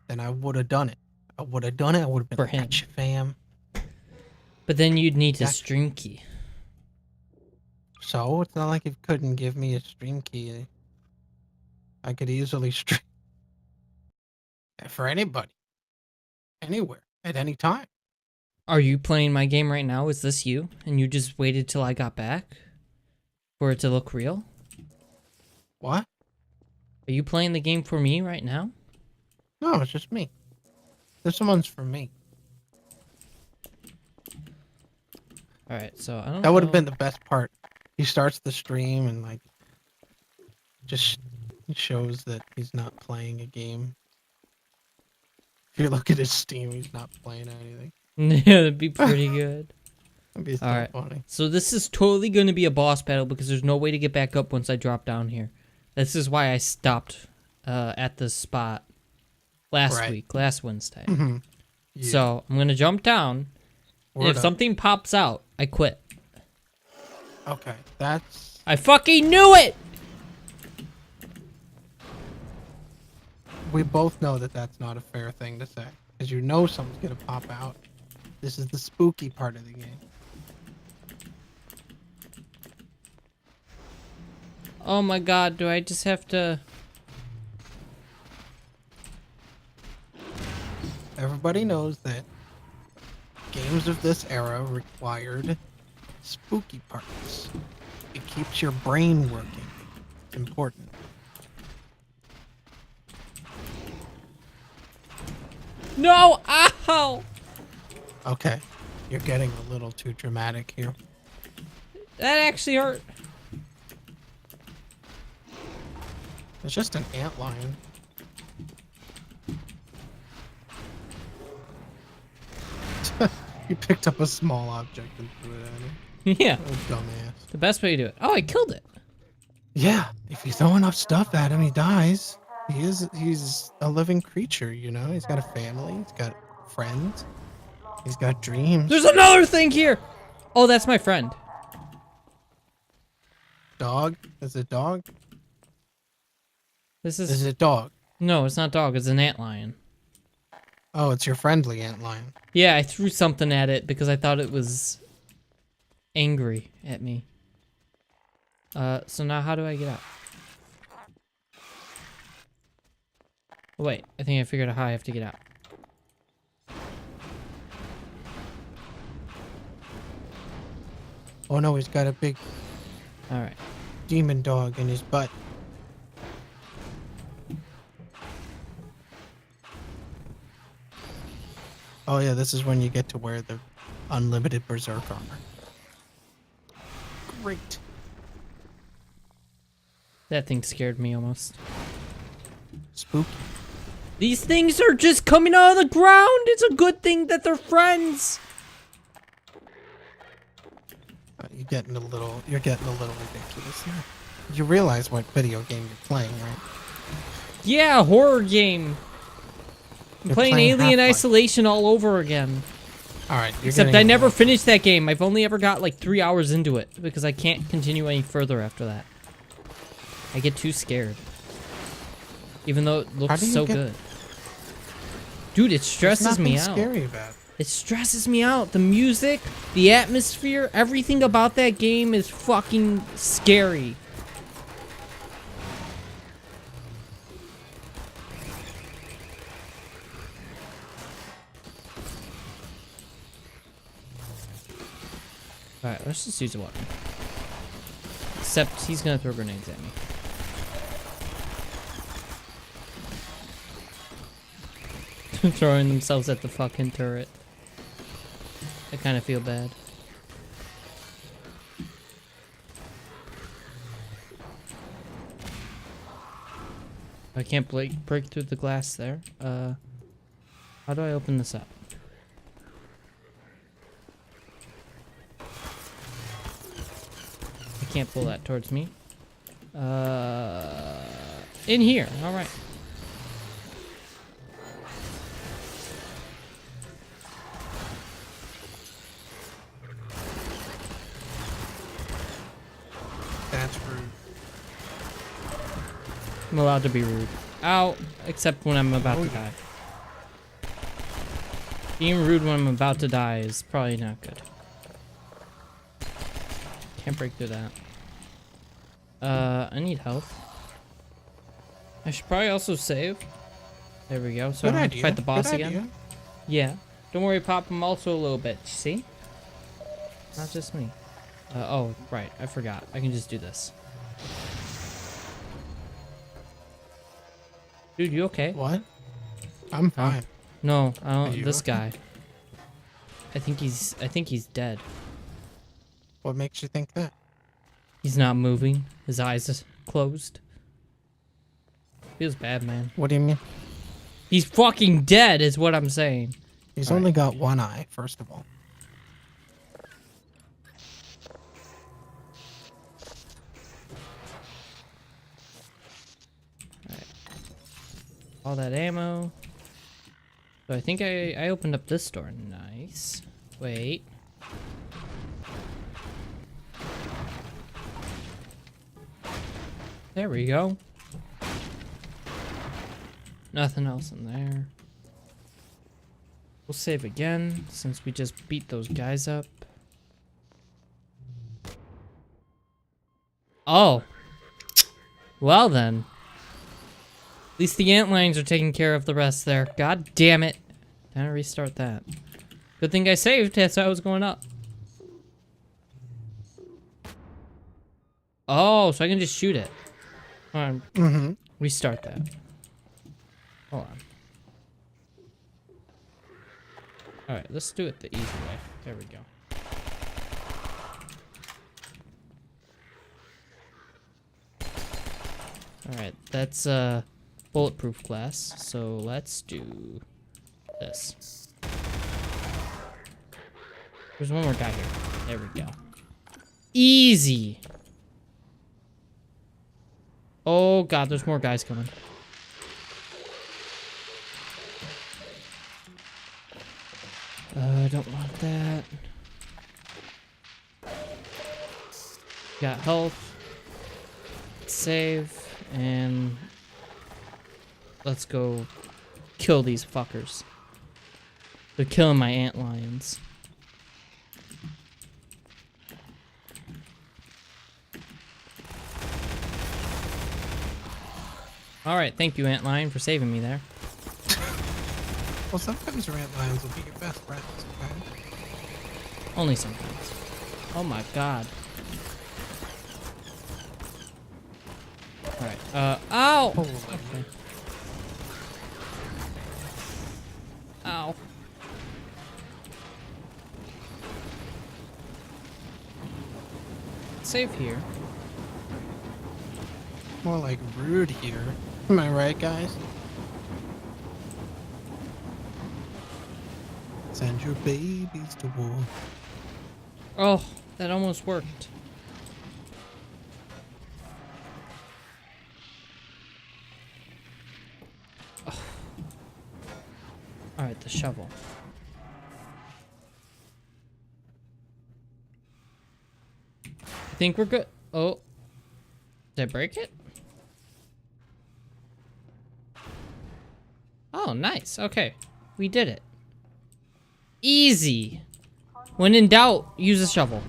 then I would have done it. I would have done it. I would have been For like, him. "Gotcha, fam." But then you'd need to Gotcha. stream key. So it's not like it couldn't give me a stream key. I could easily stream for anybody, anywhere, at any time. Are you playing my game right now? Is this you? And you just waited till I got back for it to look real? What? Are you playing the game for me right now? No, it's just me. This one's for me. Alright, so I don't know. That would have been the best part. He starts the stream and like just shows that he's not playing a game. If you look at his Steam, he's not playing anything. Yeah, that'd be pretty good. That'd be so Alright. funny. So this is totally going to be a boss battle because there's no way to get back up once I drop down here. This is why I stopped at this spot last Wednesday. Yeah. So I'm going to jump down. And if Word up. something pops out, I quit. Okay, that's... I fucking knew it! We both know that that's not a fair thing to say. Because you know someone's gonna pop out. This is the spooky part of the game. Oh my god, do I just have to... Everybody knows that games of this era required spooky parts. It keeps your brain working. It's important. No! Ow! Okay, you're getting a little too dramatic here. That actually hurt. It's just an antlion. You picked up a small object and threw it at him. Yeah, Oh, dumbass. the best way to do it. Oh, I killed it. Yeah, if you throw enough stuff at him, he dies. He's a living creature, you know? He's got a family, he's got friends, he's got dreams. There's another thing here! Oh, that's my friend. Dog? Is it dog? This Is is... it dog? No, it's not dog, it's an antlion. Oh, it's your friendly antlion. Yeah, I threw something at it because I thought it was angry at me. So now how do I get out? Oh, wait, I think I figured out how I have to get out. Oh no, he's got a big Alright. demon dog in his butt. Oh yeah, this is when you get to wear the unlimited berserk armor. Great. That thing scared me almost. Spooky. These things are just coming out of the ground! It's a good thing that they're friends! You're getting a little ridiculous here. You realize what video game you're playing, right? Yeah, horror game! I'm You're playing playing Alien Half-Life. Isolation all over again. Alright, you're Except getting I a never little- finished that game. I've only ever got like 3 hours into it because I can't continue any further after that. I get too scared. Even though it looks do you so get- good. Dude, it There's stresses me nothing out. scary about it. It stresses me out. The music, the atmosphere, everything about that game is fucking scary. Alright, let's just use a weapon. Except he's gonna throw grenades at me. Throwing themselves at the fucking turret. I kind of feel bad. I can't break through the glass there. How do I open this up? I can't pull that towards me. In here. All right. That's rude. I'm allowed to be rude. Ow. Except when I'm about to die. Being rude when I'm about to die is probably not good. Can't break through that. I need health. I should probably also save. There we go. So I don't have to fight the boss again. Yeah. Don't worry, Pop. I'm also a little bit. See? Not just me. Oh, right. I forgot. I can just do this. Dude, you okay? What? I'm fine. No, I Are don't. you This okay? guy. I think he's dead. What makes you think that? He's not moving. His eyes are closed. Feels bad, man. What do you mean? He's fucking dead, is what I'm saying. He's All only got one eye, first of all. All that ammo. So I think I opened up this door. Nice. Wait. There we go. Nothing else in there. We'll save again since we just beat those guys up. Oh. Well then. At least the ant lions are taking care of the rest there. God damn it. Time to restart that. Good thing I saved. That's how I was going up. Oh, so I can just shoot it. Hold on. Mm-hmm. Restart that. Hold on. Alright, let's do it the easy way. There we go. Alright, that's bulletproof glass. So let's do this. There's one more guy here. There we go. Easy. Oh god, there's more guys coming. I don't want that. Got health. Save. And let's go kill these fuckers. They're killing my ant lions. Alright, thank you, ant lion, for saving me there. Well, sometimes your ant lions will be your best friends, okay? Only sometimes. Oh my god. Alright, ow! Oh, Okay. Ow. Save here. more like rude here. Am I right, guys? Send your babies to war. Oh, that almost worked. Oh. Alright, the shovel. I think we're good. Oh. Did I break it? Oh, nice. Okay. We did it. Easy. When in doubt, use a shovel.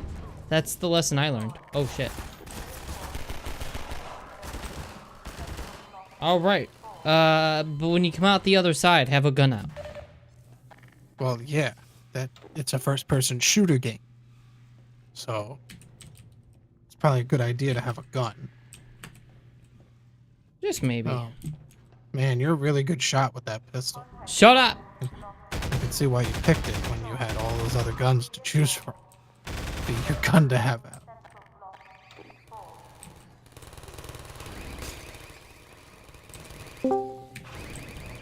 That's the lesson I learned. Oh, shit. Alright. But when you come out the other side, have a gun out. Well, yeah. It's a first-person shooter game. So, it's probably a good idea to have a gun. Just maybe. Oh. Man, you're a really good shot with that pistol. Shut up! I can see why you picked it when you had all those other guns to choose from. Be your gun to have out.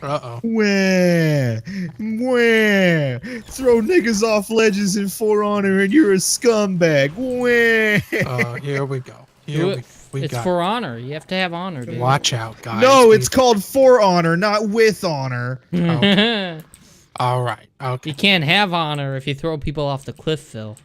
Uh-oh. Wah, wah. Throw niggas off ledges in For Honor and you're a scumbag. Wah. Oh, here we go. Do Here it. we It's got for honor. You have to have honor, dude. Watch out, guys. No, it's called For Honor, not With Honor. You All right. Okay. can't have honor if you throw people off the cliff, Phil.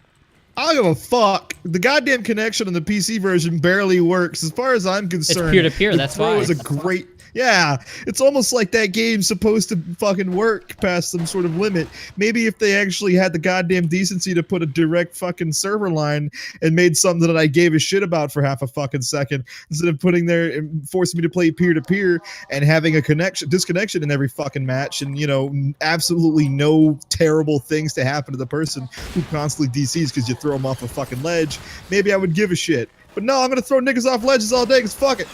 I don't give a fuck. The goddamn connection on the PC version barely works. As far as I'm concerned, peer-to-peer, the that's throw why. is a great. Yeah, it's almost like that game's supposed to fucking work past some sort of limit. Maybe if they actually had the goddamn decency to put a direct fucking server line and made something that I gave a shit about for half a fucking second, instead of putting there and forcing me to play peer to peer and having a disconnection in every fucking match, and absolutely no terrible things to happen to the person who constantly DCs because you throw them off a fucking ledge. Maybe I would give a shit. But no, I'm gonna throw niggas off ledges all day because fuck it.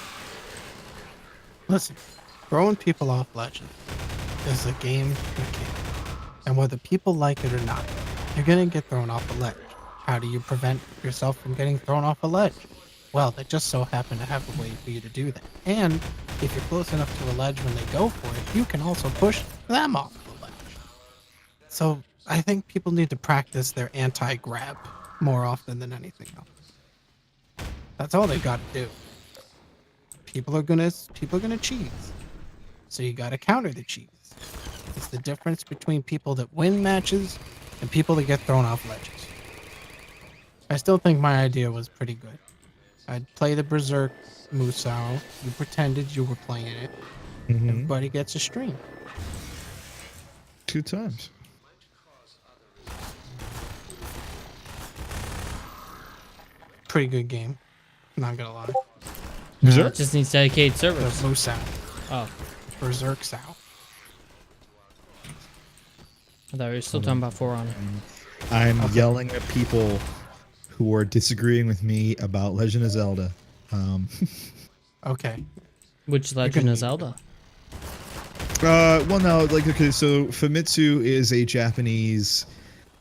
Listen, throwing people off ledges is a game of game. And whether people like it or not, you're going to get thrown off a ledge. How do you prevent yourself from getting thrown off a ledge? Well, they just so happen to have a way for you to do that. And if you're close enough to a ledge when they go for it, you can also push them off the ledge. So I think people need to practice their anti-grab more often than anything else. That's all they got to do. People are gonna cheese, so you gotta counter the cheese. It's the difference between people that win matches and people that get thrown off ledges. I still think my idea was pretty good. I'd play the Berserk Musou. You pretended you were playing it. Everybody gets a stream. 2 times. Pretty good game. Not gonna lie. It just needs dedicated servers. The Musou. Oh. Berserk Sow. I thought we were still talking about For Honor. I'm yelling at people who are disagreeing with me about Legend of Zelda. Okay. Which Legend of Zelda? Well, no, okay, so Famitsu is a Japanese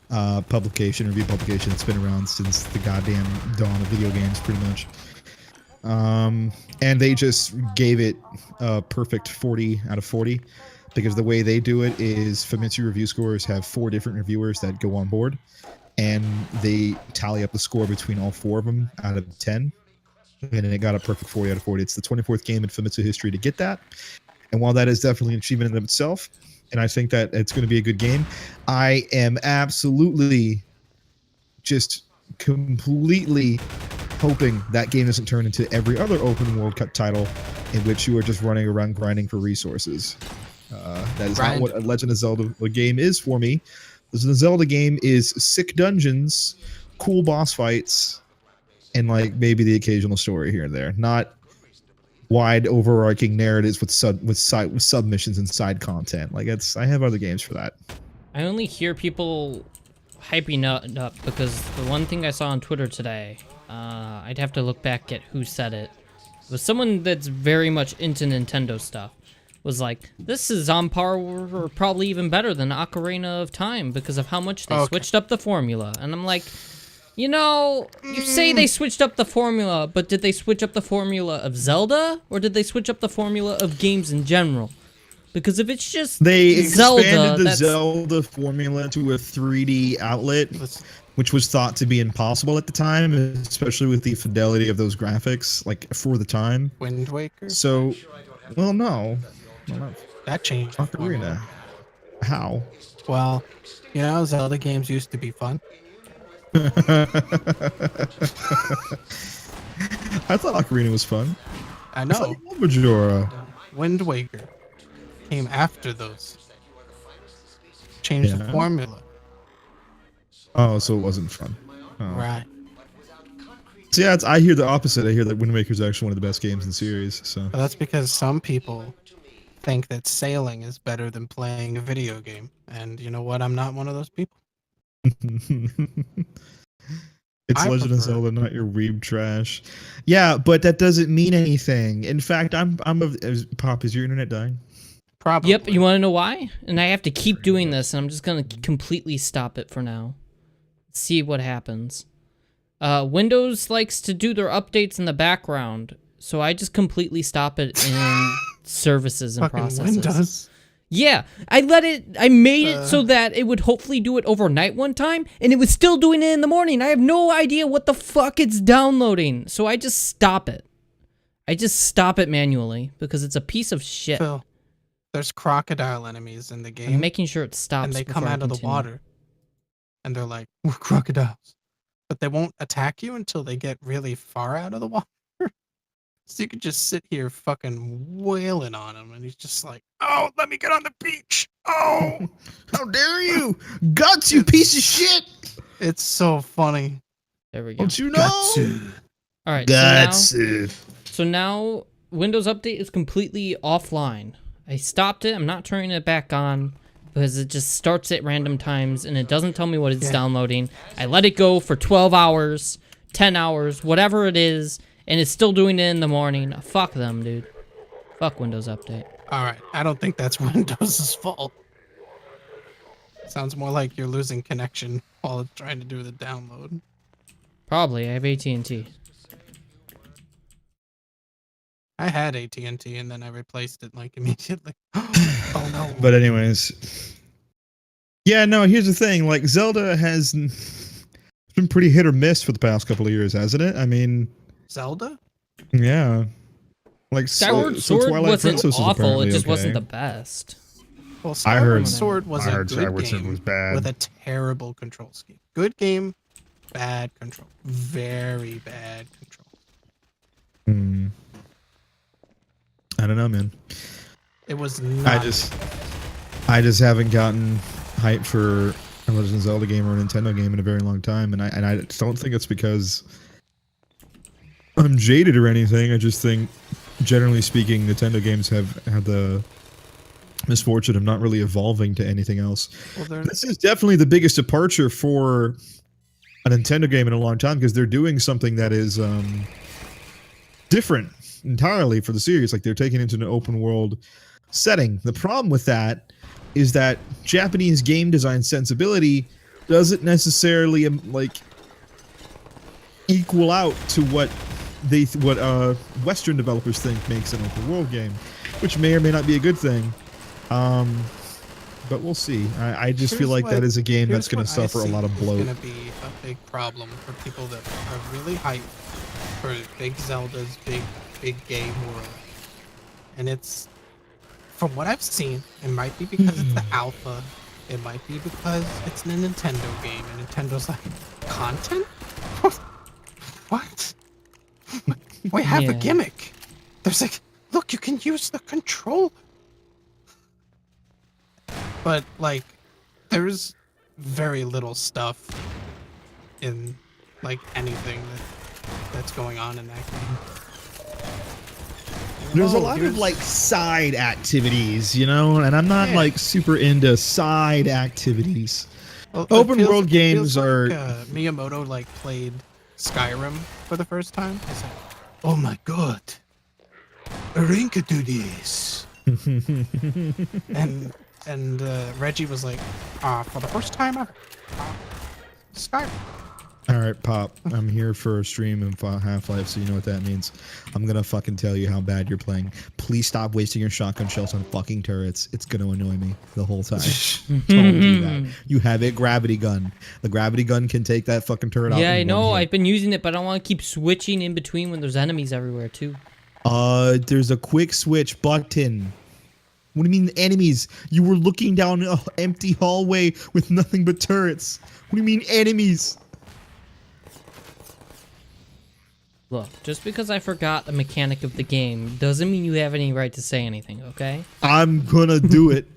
review publication that's been around since the goddamn dawn of video games, pretty much. And they just gave it a perfect 40 out of 40 because the way they do it is Famitsu review scores have 4 different reviewers that go on board, and they tally up the score between all 4 of them out of 10, and it got a perfect 40 out of 40. It's the 24th game in Famitsu history to get that, and while that is definitely an achievement in itself, and I think that it's going to be a good game, I am absolutely just completely hoping that game doesn't turn into every other open world title in which you are just running around grinding for resources. That is not what a Legend of Zelda game is for me. Legend of Zelda game is sick dungeons, cool boss fights, and like maybe the occasional story here and there. Not wide overarching narratives with submissions and side content. Like I have other games for that. I only hear people hyping up because the one thing I saw on Twitter today, I'd have to look back at who said it. It was someone that's very much into Nintendo stuff. Was like, this is on par or probably even better than Ocarina of Time because of how much they switched up the formula. And I'm like, you say they switched up the formula, but did they switch up the formula of Zelda? Or did they switch up the formula of games in general? Because if it's just they Zelda, expanded the Zelda formula to a 3D outlet, which was thought to be impossible at the time, especially with the fidelity of those graphics, like for the time. Wind Waker? So, well, no. That changed. Ocarina. How? Well, Zelda games used to be fun. I thought Ocarina was fun. I know. Majora. Wind Waker came after those. Changed the formula. Oh, so it wasn't fun. Oh. Right. So yeah, I hear the opposite. I hear that Wind Waker is actually one of the best games in the series. So well, that's because some people think that sailing is better than playing a video game, and you know what? I'm not one of those people. It's Legend of Zelda, not your weeb trash. Yeah, but that doesn't mean anything. In fact, Pop, is your internet dying? Probably. Yep, you want to know why? And I have to keep doing this, and I'm just going to completely stop it for now. See what happens. Windows likes to do their updates in the background, so I just completely stop it in services and processes. Windows. Yeah, I made it so that it would hopefully do it overnight one time, and it was still doing it in the morning. I have no idea what the fuck it's downloading, so I just stop it. I just stop it manually, because it's a piece of shit. Phil, there's crocodile enemies in the game. I'm making sure it stops. And they come out of the water. And they're like, we're crocodiles. But they won't attack you until they get really far out of the water. So you could just sit here fucking wailing on him, and he's just like, "Oh, let me get on the beach! Oh, how dare you, guts, you piece of shit!" It's so funny. There we go. Don't you know? All right. Guts. So now Windows Update is completely offline. I stopped it. I'm not turning it back on because it just starts at random times and it doesn't tell me what it's downloading. I let it go for 12 hours, 10 hours, whatever it is, and it's still doing it in the morning. Fuck them, dude. Fuck Windows Update. All right, I don't think that's Windows' fault. Sounds more like you're losing connection while it's trying to do the download. Probably. I have AT&T. I had AT&T and then I replaced it like immediately. Oh no. But anyways, yeah, no, here's the thing. Like, Zelda has been pretty hit or miss for the past couple of years, hasn't it? I mean, Zelda? yeah. Like, Skyward Sword Twilight wasn't Princess was awful. It apparently just okay. wasn't the best. Well, I heard- Skyward Sword was I a heard good Skyward Sword game was bad. with a terrible control scheme. Good game, bad control. Very bad control. Hmm. I don't know, man. It was not. I just haven't gotten hype for a Legend of Zelda game or a Nintendo game in a very long time, and I don't think it's because I'm jaded or anything. I just think, generally speaking, Nintendo games have had the misfortune of not really evolving to anything else. Well, This is definitely the biggest departure for a Nintendo game in a long time because they're doing something that is different entirely for the series. Like, they're taking it into an open world setting. The problem with that is that Japanese game design sensibility doesn't necessarily like equal out to what Western developers think makes an open world game, which may or may not be a good thing. But we'll see. I just feel like that is a game that's going to suffer a lot of bloat. It's going to be a big problem for people that are really hyped for big Zelda's big game world. And it's, from what I've seen, it might be because it's the alpha. It might be because it's a Nintendo game, and Nintendo's like, content? What? We have a gimmick. There's like, look, you can use the controller. But, like, there's very little stuff in, like, anything that's going on in that game. There's a lot of, like, side activities, you know? And I'm not, like, super into side activities. Well, open world games are... Miyamoto, like, played Skyrim for the first time. He's like, oh my god, Arinka do this. And Reggie was like, for the first time ever, Skyrim. All right, Pop, I'm here for a stream of Half-Life, so you know what that means. I'm gonna fucking tell you how bad you're playing. Please stop wasting your shotgun shells on fucking turrets. It's gonna annoy me the whole time. Told you that. You have a gravity gun. The gravity gun can take that fucking turret out. Yeah, I know. I've been using it, but I don't want to keep switching in between when there's enemies everywhere, too. There's a quick switch button. What do you mean enemies? You were looking down an empty hallway with nothing but turrets. What do you mean enemies? Look, just because I forgot the mechanic of the game doesn't mean you have any right to say anything, okay? I'm gonna do it.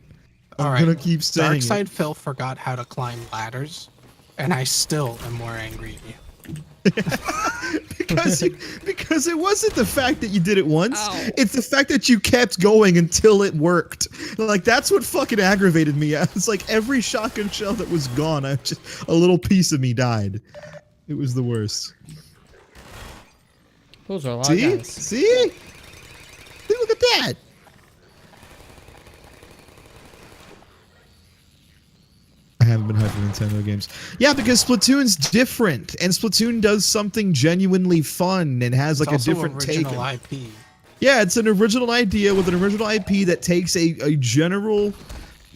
I'm gonna keep saying Darkside Phil forgot how to climb ladders, and I still am more angry at you. because it wasn't the fact that you did it once. Ow. It's the fact that you kept going until it worked. Like, that's what fucking aggravated me. It's like every shotgun shell that was gone, a little piece of me died. It was the worst. Those are a lot of guys. See? Look at that. I haven't been hyped for Nintendo games. Yeah, because Splatoon's different, and Splatoon does something genuinely fun and has like a different take. Original IP. Yeah, it's an original idea with an original IP that takes a general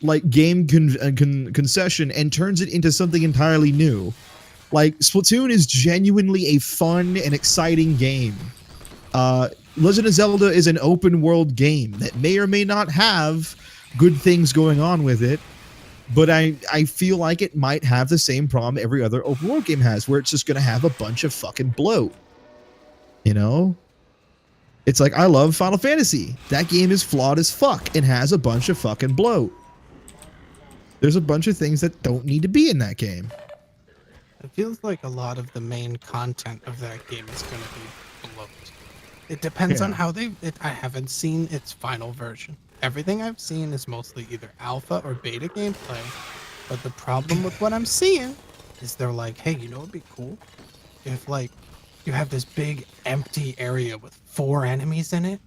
like game concession and turns it into something entirely new. Like, Splatoon is genuinely a fun and exciting game. Legend of Zelda is an open world game that may or may not have good things going on with it, but I feel like it might have the same problem every other open world game has, where it's just going to have a bunch of fucking bloat. You know? It's like, I love Final Fantasy. That game is flawed as fuck and has a bunch of fucking bloat. There's a bunch of things that don't need to be in that game. It feels like a lot of the main content of that game is going to be bloat. It depends on how I haven't seen its final version. Everything I've seen is mostly either alpha or beta gameplay. But the problem with what I'm seeing is they're like, hey, you know what'd be cool? If, like, you have this big empty area with 4 enemies in it.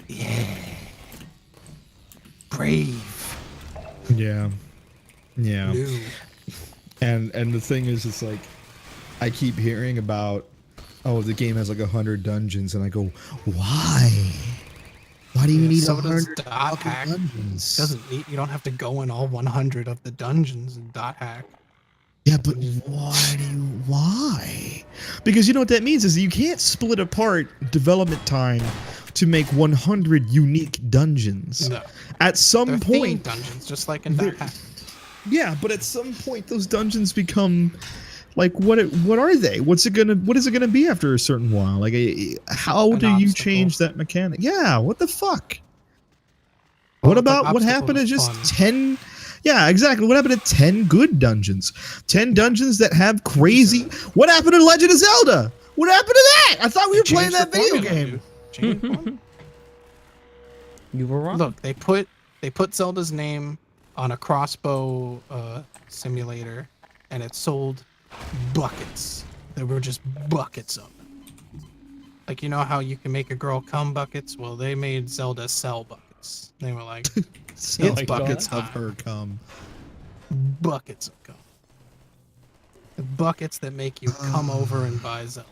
Yeah. Brave. Yeah. Yeah. New. And the thing is, it's like, I keep hearing about, oh, the game has like 100 dungeons, and I go, why? Why do you need 100 dot hack dungeons? Doesn't need, you don't have to go in all 100 of the dungeons in dot hack. Yeah, but why? Because you know what that means is you can't split apart development time to make 100 unique dungeons. No. At some point, dungeons, just like in dot hack. Yeah, but at some point those dungeons become like what are they? What is it gonna be after a certain while? Like how do you change that mechanic? Yeah, what the fuck? What about what happened to just 10? Yeah, exactly. What happened to 10 good dungeons? 10 dungeons that have crazy. What happened to Legend of Zelda? What happened to that? I thought we were playing that video game. You were wrong. Look, they put Zelda's name on a crossbow simulator, and it sold buckets. There were just buckets of them. Like, you know how you can make a girl come buckets? Well, they made Zelda sell buckets. They were like, it's buckets of her come. Buckets of cum. The buckets that make you come over and buy Zelda.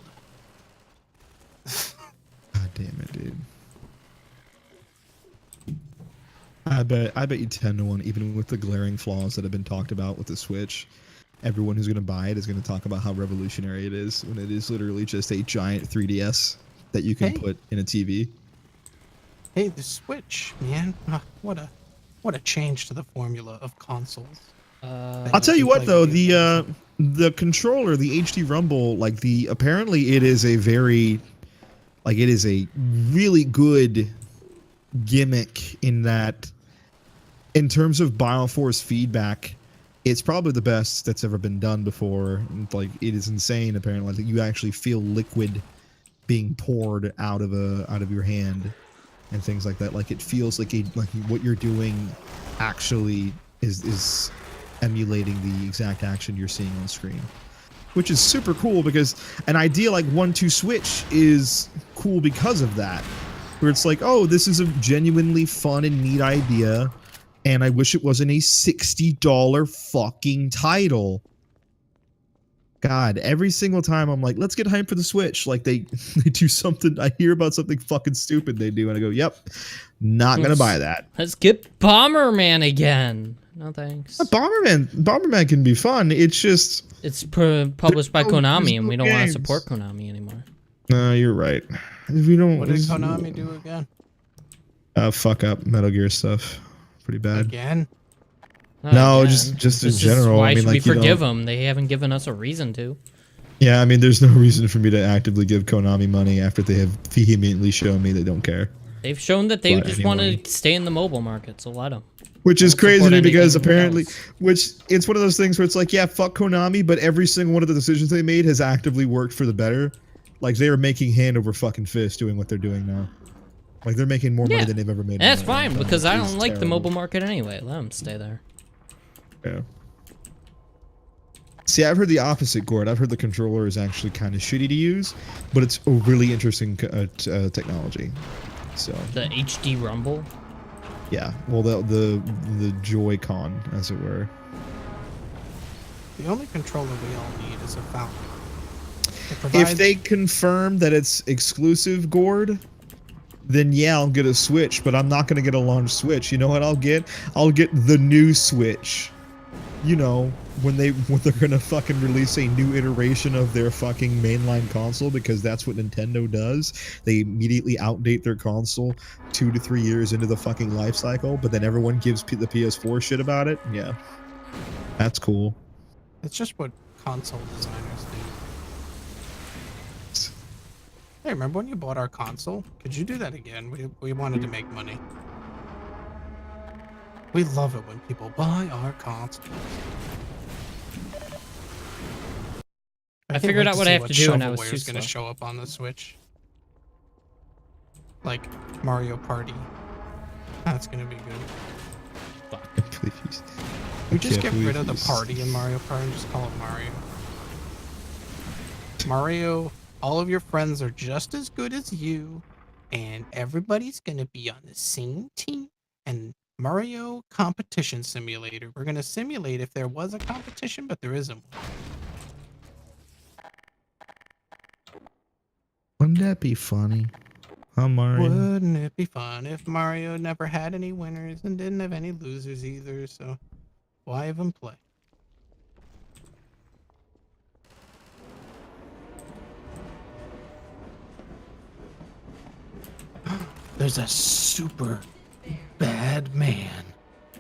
God damn it, dude. I bet you 10-1, even with the glaring flaws that have been talked about with the Switch, everyone who's going to buy it is going to talk about how revolutionary it is when it is literally just a giant 3DS that you can put in a TV. Hey, the Switch, man. What a change to the formula of consoles. I'll tell you what though, the controller, the HD Rumble, like apparently it is a very, like it is a really good gimmick in that in terms of Bioforce feedback, it's probably the best that's ever been done before. Like it is insane apparently that you actually feel liquid being poured out of your hand and things like that. Like it feels like what you're doing actually is emulating the exact action you're seeing on screen, which is super cool because an idea like 1-2 switch is cool because of that, where it's like, oh, this is a genuinely fun and neat idea, and I wish it wasn't a $60 fucking title. God, every single time I'm like, let's get hyped for the Switch. Like they do something, I hear about something fucking stupid they do, and I go, yep, not gonna buy that. Let's get Bomberman again. No thanks. Bomberman can be fun. It's just it's published by Konami, and we don't want to support Konami anymore. No, you're right. We don't. What did Konami do again? Fuck up Metal Gear stuff. Pretty bad. Again? No, just in general. Why I mean, should like, we forgive them? They haven't given us a reason to. Yeah, I mean, there's no reason for me to actively give Konami money after they have vehemently shown me they don't care. They've shown that they just want to stay in the mobile market, so let them. Which is crazy to me because apparently, it's one of those things where it's like, yeah, fuck Konami, but every single one of the decisions they made has actively worked for the better. Like, they are making hand over fucking fist doing what they're doing now. Like, they're making more money than they've ever made. And that's fine, because I don't like the mobile market anyway. Let them stay there. Yeah. See, I've heard the opposite, Gord. I've heard the controller is actually kind of shitty to use, but it's a really interesting technology. So the HD Rumble? Yeah, well, the Joy-Con, as it were. The only controller we all need is a Falcon. If they confirm that it's exclusive, Gord, then yeah, I'll get a Switch, but I'm not going to get a launch Switch. You know what I'll get? I'll get the new Switch. You know, when they're going to fucking release a new iteration of their fucking mainline console, because that's what Nintendo does. They immediately outdate their console 2 to 3 years into the fucking life cycle, but then everyone gives the PS4 shit about it. Yeah. That's cool. It's just what console designers do. Hey, remember when you bought our console? Could you do that again? We wanted to make money. We love it when people buy our console. I figured out what I have to do and I was too Shovelware's gonna slow. show up on the Switch. Like Mario Party. That's gonna be good. Fuck. Please. We just get rid of the party in Mario Party and just call it Mario. Mario, all of your friends are just as good as you, and everybody's gonna be on the same team. And Mario Competition Simulator. We're gonna simulate if there was a competition, but there isn't one. Wouldn't that be funny? Huh, Mario? Wouldn't it be fun if Mario never had any winners and didn't have any losers either, so why even play? There's a super bad man.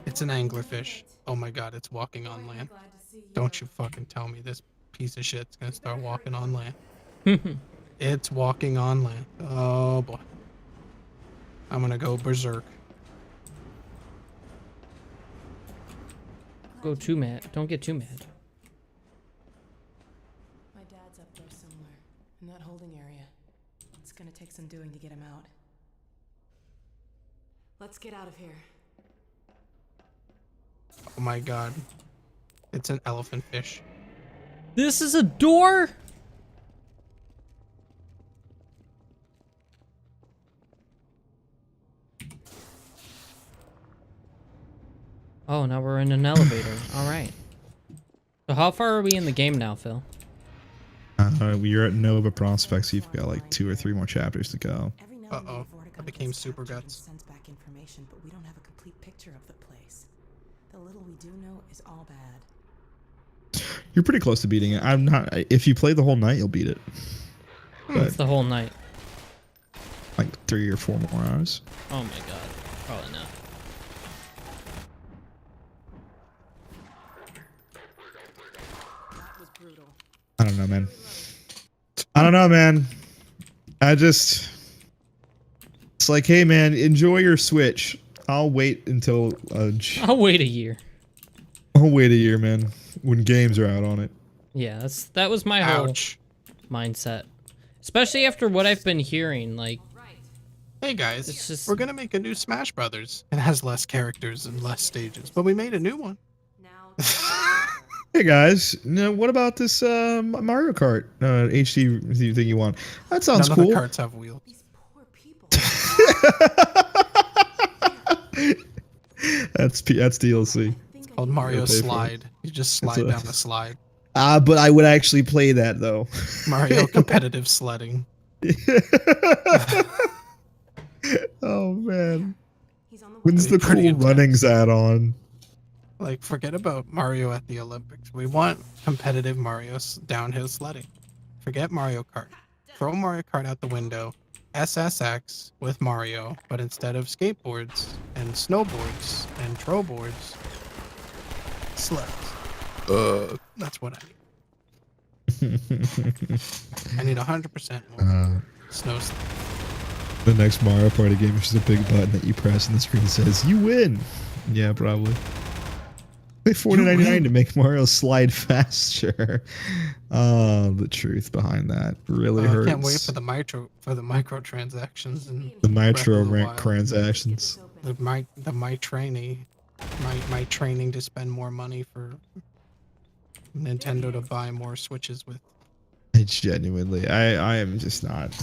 It's an anglerfish. Oh my god, it's walking on land. Don't you fucking tell me this piece of shit's gonna start walking on land. It's walking on land. Oh boy. I'm gonna go berserk. Go too mad. Don't get too mad. My dad's up there somewhere, in that holding area. It's gonna take some doing to get him out. Let's get out of here. Oh my god. It's an elephant fish. This is a door? Oh, now we're in an elevator. All right. So how far are we in the game now, Phil? You're at Nova Prospects. You've got like 2 or 3 more chapters to go. Uh-oh. I became super guts. Sends back information, but we don't have a complete picture of the place. The little we do know is all bad. You're pretty close to beating it. I'm not. If you play the whole night, you'll beat it. It's the whole night. Like 3 or 4 more hours. Oh my god. Probably not. That was brutal. I don't know, man. I don't know, man. It's like, hey, man, enjoy your Switch. I'll wait until I'll wait a year. I'll wait a year, man, when games are out on it. Yeah, that was my Ouch. whole mindset. Especially after what I've been hearing, like, Hey guys, it's just we're gonna make a new Smash Brothers. It has less characters and less stages, but we made a new one. Now, Hey guys, now what about this Mario Kart HD thing you want? That sounds None cool. of the carts have wheels. these poor people. That's DLC. It's called Mario You'll pay for it. Slide. You just slide down the slide. But I would actually play that though. Mario competitive sledding. Oh man, He's on the when's That'd the be pretty cool intense. runnings add-on? Like, forget about Mario at the Olympics. We want competitive Mario downhill sledding. Forget Mario Kart. Throw Mario Kart out the window. SSX with Mario, but instead of skateboards and snowboards and troboards, sleds. That's what I need. I need 100% more snow sled. The next Mario Party game is just a big button that you press and the screen says, "You win." Yeah, probably. Pay $4.99 to make Mario slide faster. Oh, the truth behind that really hurts. I can't wait for the microtransactions and The Breath Nitro of the rank Wild. transactions. my training to spend more money for Nintendo to buy more Switches with. I genuinely, I am just not.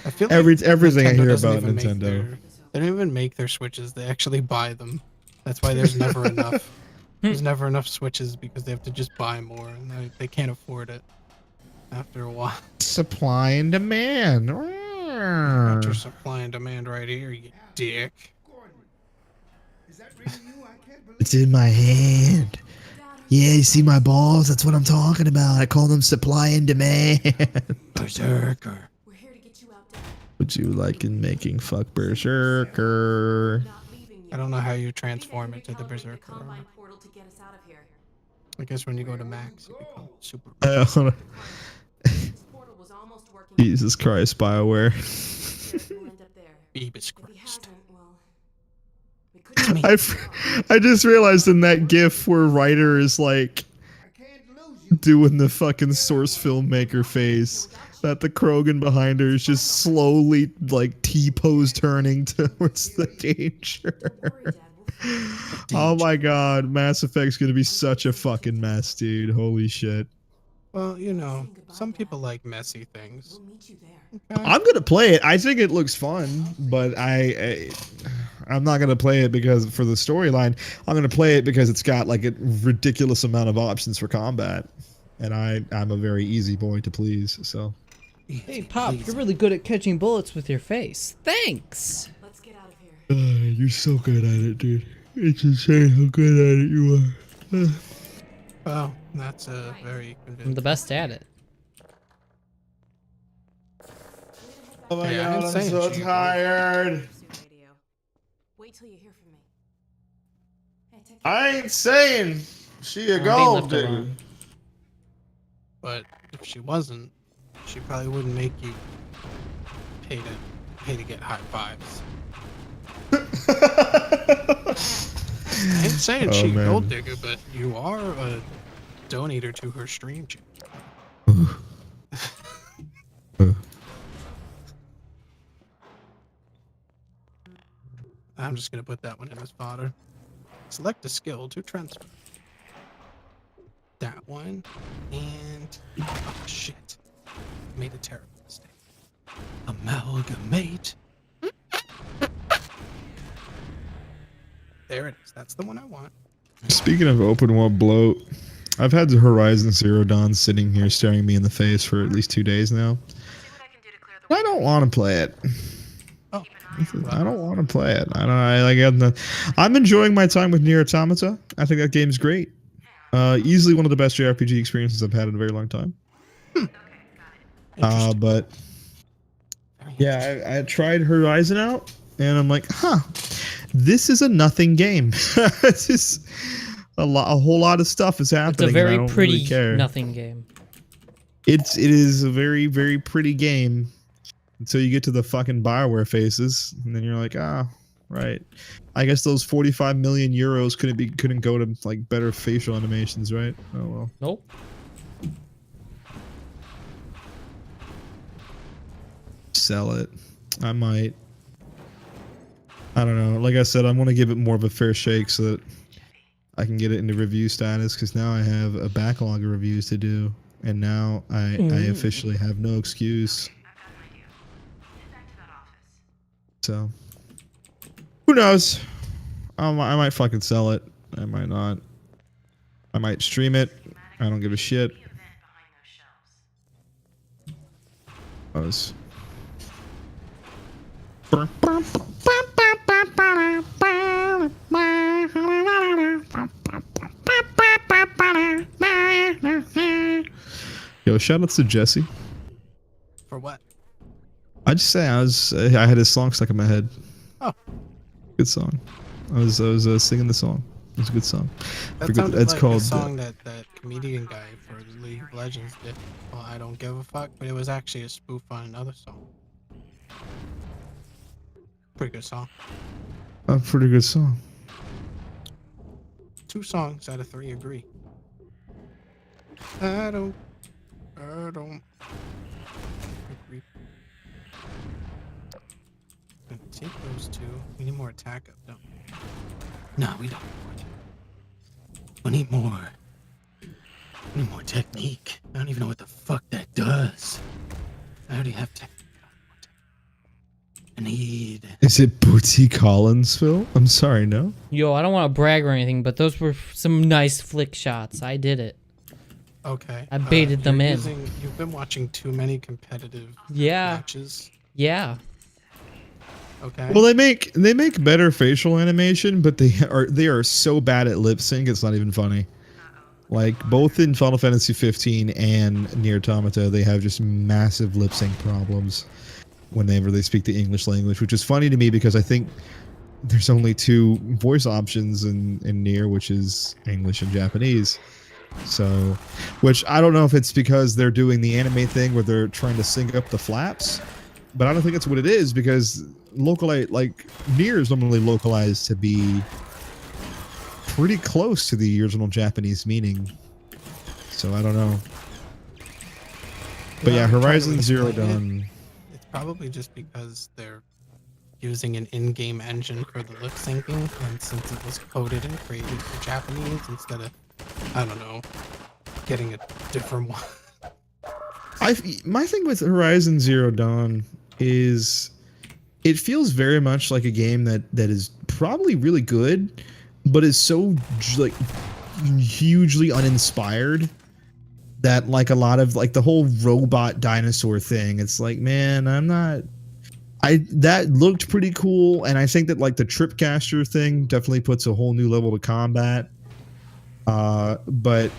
I feel Everything I Nintendo hear doesn't about even make Nintendo. they don't even make their Switches. They actually buy them. That's why there's never enough. There's never enough Switches because they have to just buy more, and they can't afford it after a while. Supply and demand. Got your supply and demand right here, you dick. It's in my hand. Yeah, you see my balls? That's what I'm talking about. I call them supply and demand. Berserker. We're here to get you out, Dad. Would you like in making fuck berserker? Not leaving you. I don't know how you transform it to the Berserker. Combine portal to get us out of here. I guess when you go to max, you become super. I don't know. This portal was almost working. Jesus Christ, BioWare. We'll end up there. Beavis If he Christ. hasn't, well, we couldn't. I just realized in that GIF where Ryder is like doing the fucking source filmmaker face, that the Krogan behind her is just slowly like T-pose turning towards the danger. Oh my god, Mass Effect's gonna be such a fucking mess, dude. Holy shit. Well, you know, some people like messy things. We'll meet you there. Okay? I'm gonna play it. I think it looks fun, but I'm not gonna play it because for the storyline. I'm gonna play it because it's got like a ridiculous amount of options for combat, and I'm a very easy boy to please. So. Hey, Pop, you're really good at catching bullets with your face. Thanks. Let's get out of here. You're so good at it, dude. It's insane how good at it you are. Well, that's a very I'm convincing. the best at it. Oh my Hey, I god, ain't I'm saying so she- tired. Radio. Wait till you hear from me. Hey, take I ain't saying she a I'm being gold left dude. alone. But if she wasn't, she probably wouldn't make you pay to get high fives. I ain't saying Oh, she a man. gold digger, but you are a donator to her stream channel. I'm just gonna put that one in as fodder. Select a skill to transfer. That one, and oh shit, made a terrible mistake. Amalgamate. There it is. That's the one I want. Speaking of open world bloat, I've had the Horizon Zero Dawn sitting here staring me in the face for at least 2 days now. I don't want to play it. Oh, I don't want to play it. I'm enjoying my time with Nier Automata. I think that game's great. Easily one of the best JRPG experiences I've had in a very long time. interesting. But Very yeah, I tried Horizon out, and I'm like, huh, this is a nothing game. It's just a whole lot of stuff is It's happening. a very and I don't pretty really care. nothing game. It is a very, very pretty game until you get to the fucking BioWare faces, and then you're like, ah, right. I guess those 45 million euros couldn't go to like better facial animations, right? Oh well. Nope. Sell it. I might. I don't know. Like I said, I want to give it more of a fair shake so that I can get it into review status, because now I have a backlog of reviews to do, and now I officially have no excuse. So, who knows? I might fucking sell it. I might not. I might stream it. I don't give a shit. Yo, shout outs to Jesse. For what? I just say I had his song stuck in my head. Oh. Good song. I was singing the song. It was a good song. That sounded like the song that comedian guy for League of Legends did. Well, I don't give a fuck, but it was actually a spoof on another song. Pretty good song. A pretty good song. 2 songs out of 3 agree. I don't agree. Gonna take those 2. We need more attack up, don't we? No, we don't. We need more. We need more technique. I don't even know what the fuck that does. I already have technique. I need. Is it Bootsy Collins, Phil? I'm sorry, no. Yo, I don't want to brag or anything, but those were some nice flick shots. I did it. Okay. I baited them in. You've been watching too many competitive Yeah. matches. Yeah. Okay. Well, they make better facial animation, but they are so bad at lip sync. It's not even funny. Like both in Final Fantasy 15 and Nier Automata, they have just massive lip sync problems whenever they speak the English language, which is funny to me because I think there's only 2 voice options in Nier, which is English and Japanese. So, which I don't know if it's because they're doing the anime thing where they're trying to sync up the flaps, but I don't think it's what it is because Nier is normally localized to be pretty close to the original Japanese meaning. So I don't know. But yeah, Horizon Zero Dawn. It's probably just because they're using an in-game engine for the lip syncing, and since it was coded and created for Japanese instead of, I don't know, getting a different one. My thing with Horizon Zero Dawn is it feels very much like a game that is probably really good, but is so like hugely uninspired that like a lot of like the whole robot dinosaur thing, it's like, man, that looked pretty cool, and I think that like the Tripcaster thing definitely puts a whole new level to combat. But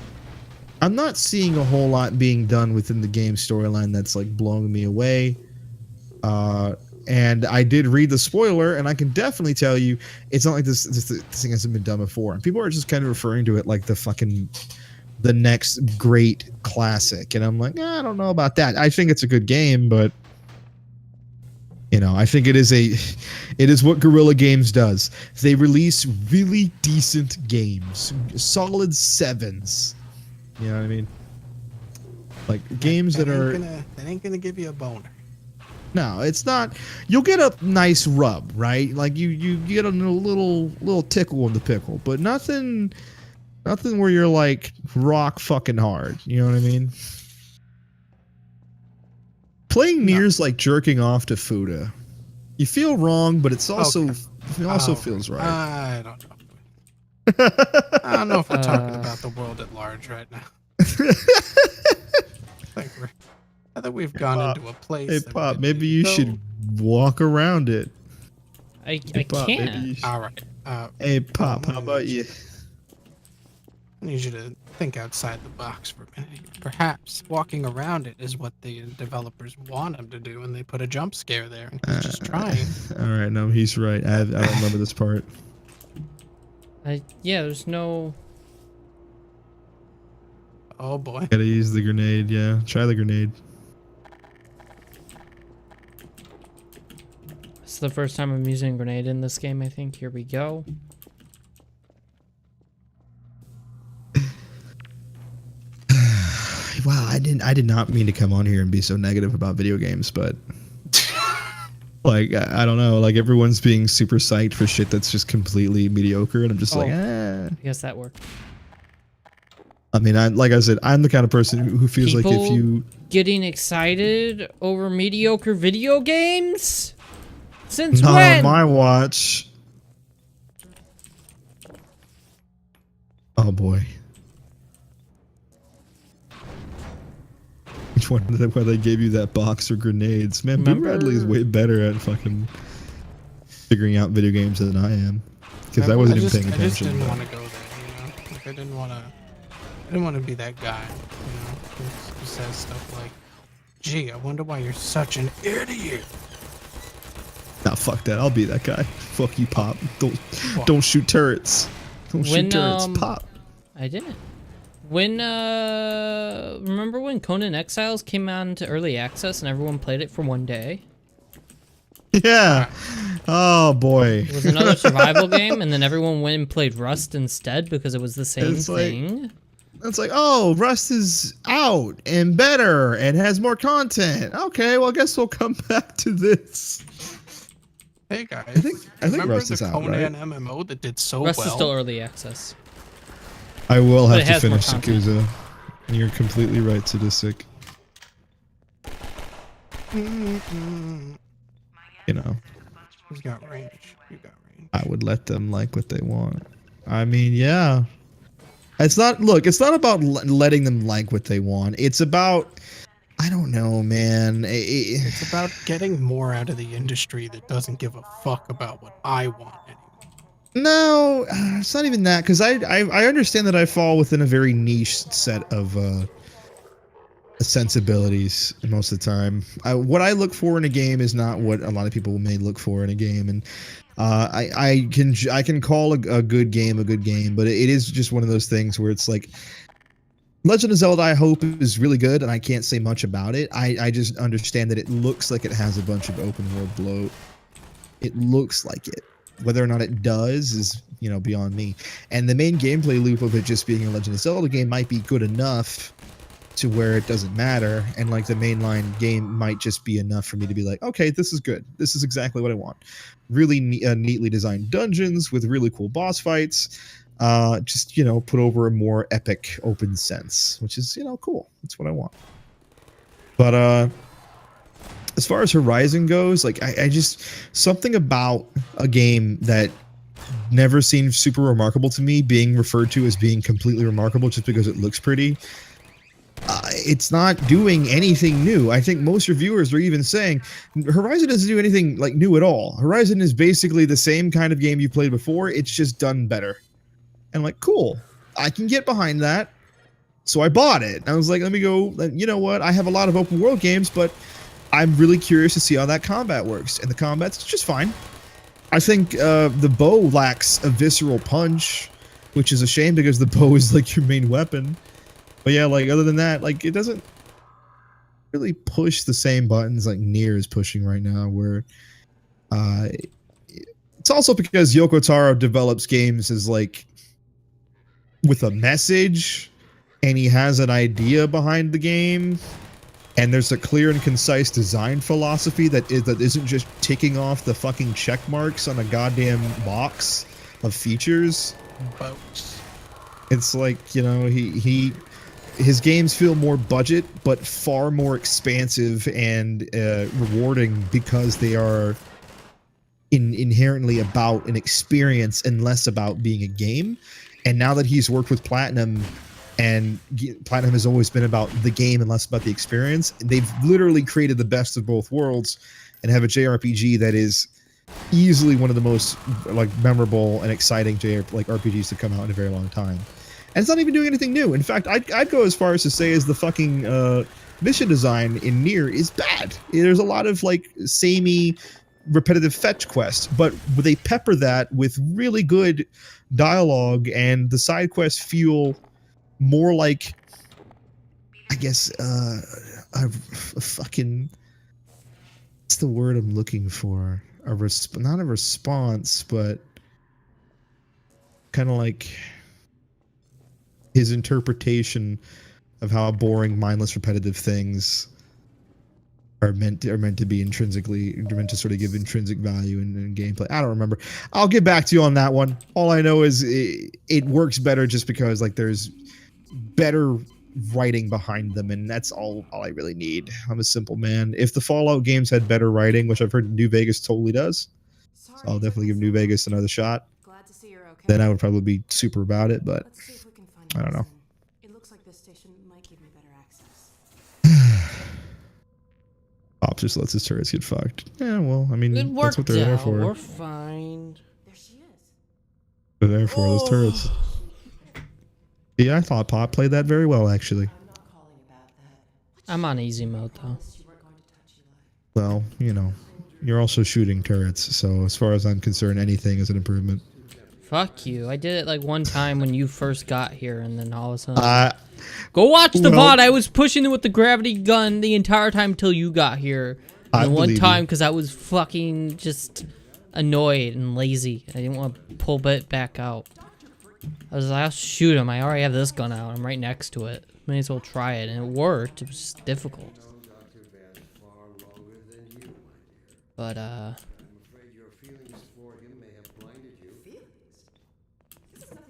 I'm not seeing a whole lot being done within the game storyline that's like blowing me away. And I did read the spoiler, and I can definitely tell you it's not like this thing hasn't been done before. And people are just kind of referring to it like the next great classic. And I'm like, I don't know about that. I think it's a good game, but you know, I think it is what Guerrilla Games does. They release really decent games, solid 7s. You know what I mean? Like games that ain't gonna give you a boner. No, it's not. You'll get a nice rub, right? Like you get a little tickle in the pickle, but nothing where you're like rock fucking hard. You know what I mean? Playing Nier's like jerking off to Fuda. You feel wrong, but it's also it also feels right. I don't know. I don't know if we're talking about the world at large right now. I think we've gone into a place. Hey, Pop, maybe you should walk around it. I Pop, can't. All right. Hey, Pop, how about you? I need you to think outside the box for a minute. Perhaps walking around it is what the developers want them to do, and they put a jump scare there. And he's just trying. All right, no, he's right. I don't remember this part. Yeah, there's no. Oh boy. Gotta use the grenade. Yeah, try the grenade. It's the first time I'm using a grenade in this game, I think. Here we go. Wow, I did not mean to come on here and be so negative about video games, but like I don't know, like everyone's being super psyched for shit that's just completely mediocre, and I'm just like, I guess that worked. I mean, like I said, I'm the kind of person who feels People like if you getting excited over mediocre video games? Since not when? on my watch. Oh boy. Which one? Why they gave you that box of grenades? Man, B. Bradley is way better at fucking figuring out video games than I am. Because I wasn't even paying attention. I just didn't want to go there, you know? Like, I didn't want to be that guy, you know, who says stuff like, gee, I wonder why you're such an idiot. Nah, fuck that. I'll be that guy. Fuck you, Pop. Don't shoot turrets. Don't shoot turrets, Pop. I didn't. Remember when Conan Exiles came out into early access and everyone played it for one day? Yeah. Oh boy. It was another survival game, and then everyone went and played Rust instead because it was the same thing. It's like, oh, Rust is out and better and has more content. Okay, well, I guess we'll come back to this. Hey guys, I think Rust is out, right? Remember the Conan MMO that did so well? Rust is still early access. I will have to finish Yakuza. You're completely right, Sadistic. You know. Who's got range? You got range. I would let them like what they want. I mean, yeah. It's not about letting them like what they want. It's about, I don't know, man. It's about getting more out of the industry that doesn't give a fuck about what I want anymore. No, it's not even that, because I understand that I fall within a very niche set of sensibilities most of the time. What I look for in a game is not what a lot of people may look for in a game, and I can call a good game a good game, but it is just one of those things where it's like Legend of Zelda, I hope, is really good, and I can't say much about it. I just understand that it looks like it has a bunch of open world bloat. It looks like it. Whether or not it does is, you know, beyond me. And the main gameplay loop of it just being a Legend of Zelda game might be good enough to where it doesn't matter, and like the mainline game might just be enough for me to be like, okay, this is good. This is exactly what I want. Really neatly designed dungeons with really cool boss fights. Just, you know, put over a more epic open sense, which is, you know, cool. That's what I want. But as far as Horizon goes, like I just, something about a game that never seemed super remarkable to me being referred to as being completely remarkable just because it looks pretty. It's not doing anything new. I think most reviewers are even saying Horizon doesn't do anything like new at all. Horizon is basically the same kind of game you played before. It's just done better. And I'm like, cool, I can get behind that. So I bought it. I was like, let me go. You know what? I have a lot of open world games, but I'm really curious to see how that combat works. And the combat's just fine. I think the bow lacks a visceral punch, which is a shame because the bow is like your main weapon. But yeah, like other than that, like it doesn't really push the same buttons like Nier is pushing right now. Where it's also because Yoko Taro develops games as like with a message, and he has an idea behind the game, and there's a clear and concise design philosophy that isn't just ticking off the fucking check marks on a goddamn box of features. Boats. It's like, you know, his games feel more budget, but far more expansive and rewarding because they are inherently about an experience and less about being a game. And now that he's worked with Platinum, and Platinum has always been about the game and less about the experience, they've literally created the best of both worlds and have a JRPG that is easily one of the most like memorable and exciting RPGs to come out in a very long time. And it's not even doing anything new. In fact, I'd go as far as to say as the fucking mission design in Nier is bad. There's a lot of like samey, repetitive fetch quests, but they pepper that with really good dialogue, and the side quests feel more like, I guess, a fucking, what's the word I'm looking for? Not a response, but kind of like his interpretation of how boring, mindless, repetitive things are meant to be intrinsically, meant to sort of give intrinsic value in gameplay. I don't remember. I'll get back to you on that one. All I know is it works better just because like there's better writing behind them, and that's all I really need. I'm a simple man. If the Fallout games had better writing, which I've heard New Vegas totally does, so I'll definitely give New Vegas another shot. Glad to see you're okay. Then I would probably be super about it, but Let's see if we can find I don't know. It looks like this station might give me better access. Pops just lets his turrets get fucked. Yeah, well, I mean, It worked that's what they're there out. for. We're fine. There she is. They're there for those turrets. Yeah, I thought Pop played that very well, actually. I'm not calling about that. I'm on easy mode though. You weren't going to touch Eli. Well, you know, you're also shooting turrets, so as far as I'm concerned, anything is an improvement. Fuck you. I did it like one time when you first got here, and then all of a sudden... Go watch the VOD. I was pushing it with the gravity gun the entire time till you got here. And the one time because I was fucking just annoyed and lazy. I didn't want to pull it back out. I was like, I'll shoot him. I already have this gun out. I'm right next to it. May as well try it. And it worked. It was just difficult. But,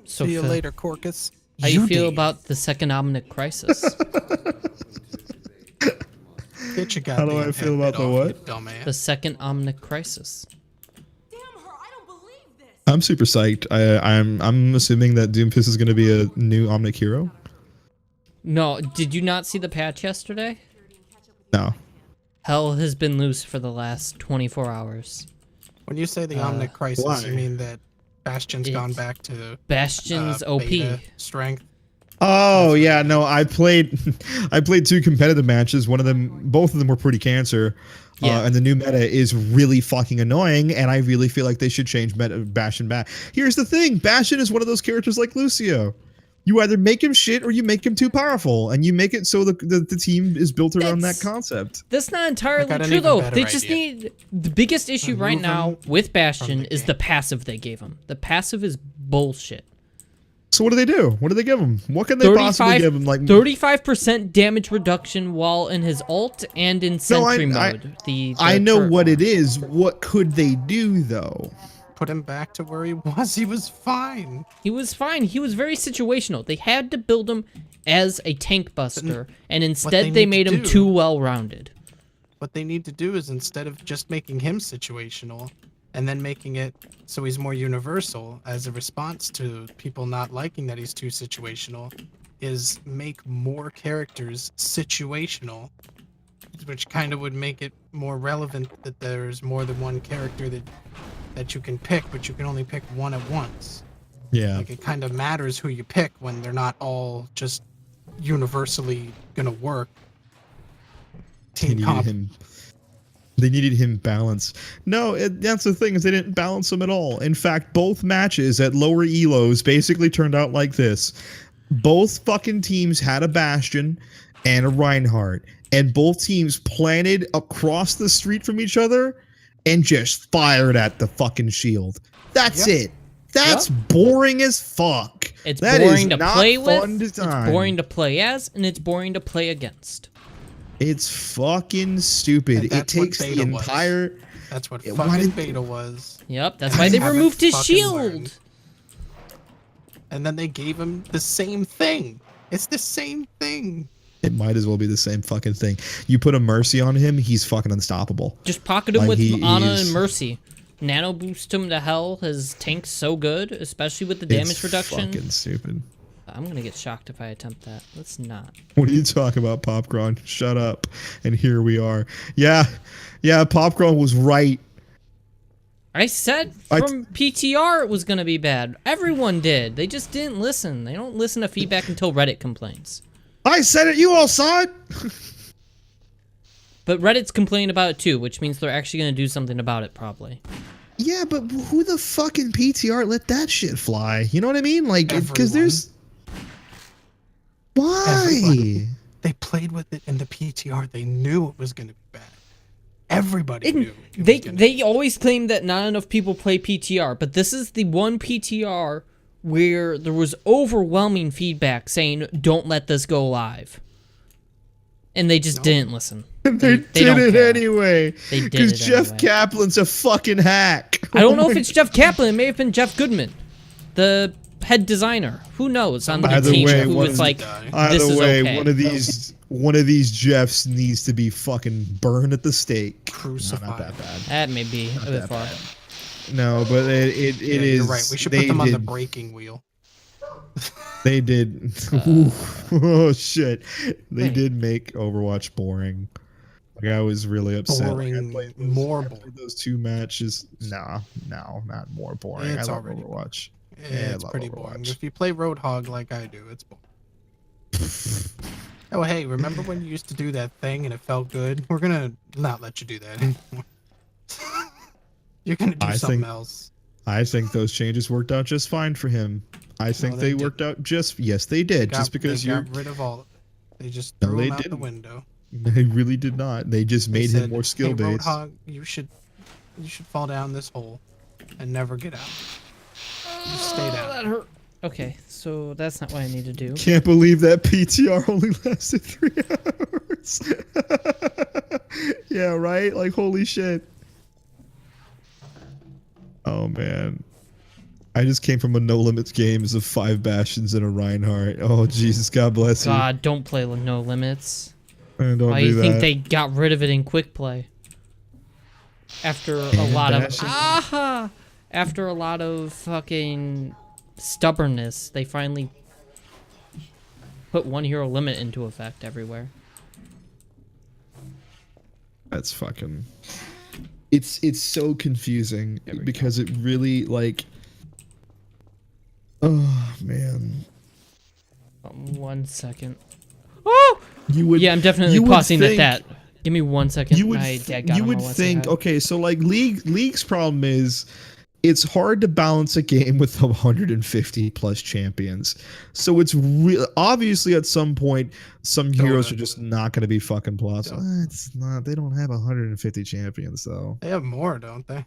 so see you later, Corcus. How you feel about the second Omnic Crisis? How do I feel about the what? The second Omnic Crisis. Damn her! I don't believe this. I'm super psyched. I'm assuming that Doomfist is going to be a new Omnic hero. No, did you not see the patch yesterday? No. Hell has been loose for the last 24 hours. When you say the Omnic Crisis, why? you mean that Bastion's gone back to Bastion's OP. beta strength? Oh yeah, no. I played 2 competitive matches. Both of them were pretty cancer. Yeah. And the new meta is really fucking annoying, and I really feel like they should change Bastion back. Here's the thing: Bastion is one of those characters like Lucio. You either make him shit or you make him too powerful, and you make it so the team is built around that concept. That's not entirely true, though. They just need the biggest issue right now with Bastion is the passive they gave him. The passive is bullshit. So what do they do? What do they give him? What can they possibly give him? Like 35% damage reduction while in his ult and in sentry mode. I know what it is. What could they do though? Put him back to where he was. He was fine. He was fine. He was very situational. They had to build him as a tank buster, and instead they made him too well-rounded. What they need to do is, instead of just making him situational, and then making it so he's more universal as a response to people not liking that he's too situational, is make more characters situational, which kind of would make it more relevant that there's more than one character that you can pick, but you can only pick one at once. Yeah. Like, it kind of matters who you pick when they're not all just universally gonna work. They needed him balanced. No, that's the thing, is they didn't balance him at all. In fact, both matches at lower elos basically turned out like this. Both fucking teams had a Bastion and a Reinhardt, and both teams planted across the street from each other and just fired at the fucking shield. That's it. That's boring as fuck. It's that boring is to play fun with, design. it's boring to play as, and it's boring to play against. It's fucking stupid. It takes the entire... That's what fucking beta was. Yep, that's why they removed his shield. Learned. And then they gave him the same thing. It's the same thing. It might as well be the same fucking thing. You put a Mercy on him, he's fucking unstoppable. Just pocket him with Ana and Mercy. Nano boost him to hell. His tank's so good, especially with the damage reduction. Fucking stupid. I'm gonna get shocked if I attempt that. Let's not. What are you talking about, Popcron? Shut up. And here we are. Yeah, Popcron was right. I said from PTR it was gonna be bad. Everyone did. They just didn't listen. They don't listen to feedback until Reddit complains. I said it. You all saw it. But Reddit's complaining about it too, which means they're actually gonna do something about it probably. Yeah, but who the fucking PTR let that shit fly? You know what I mean? Like, because there's... Why? Everybody. They played with it in the PTR. They knew it was going to be bad. Everybody knew. They always claim that not enough people play PTR, but this is the one PTR where there was overwhelming feedback saying, don't let this go live. And they just didn't listen. They did it anyway. They did it because Jeff Kaplan's a fucking hack. I don't know if it's Jeff Kaplan. It may have been Jeff Goodman, the head designer. Who knows on the team who was like, this is okay. One of these Jeffs needs to be fucking burned at the stake. Crucified. No, not that bad. That may be a bit far. No, but it is. You're right. We should put them on the breaking wheel. They did. Oh shit! They did make Overwatch boring. Like, I was really upset. Boring, more boring. Those two matches. No, not more boring. It's I love already Overwatch. Yeah, it's pretty boring. If you play Roadhog like I do, it's boring. Oh, hey, remember when you used to do that thing and it felt good? We're gonna not let you do that anymore. You're gonna do something else. I think those changes worked out just fine for him. I think they worked out just... Yes, they did. Just because they got rid of all of it. They just threw him out the window. They really did not. They just made him more skill-based. Hey, Roadhog, you should fall down this hole and never get out. Just stay down. That hurt. Okay, so that's not what I need to do. Can't believe that PTR only lasted 3 hours. Yeah, right? Like, holy shit. Oh, man. I just came from a No Limits games of 5 Bastions and a Reinhardt. Oh, Jesus, God bless you. God, don't play with No Limits. Don't Why do you think they got rid of it in quick play? After a lot of... After a lot of fucking stubbornness, they finally put 1 hero limit into effect everywhere. That's fucking... It's so confusing because it really, like... Oh, man. 1 second. Oh! Yeah, I'm definitely pausing at that. Give me 1 second. You would think, okay, so like League's problem is it's hard to balance a game with 150 plus champions. So it's obviously at some point some heroes are just not going to be fucking plus. It's not. They don't have 150 champions though. They have more, don't they?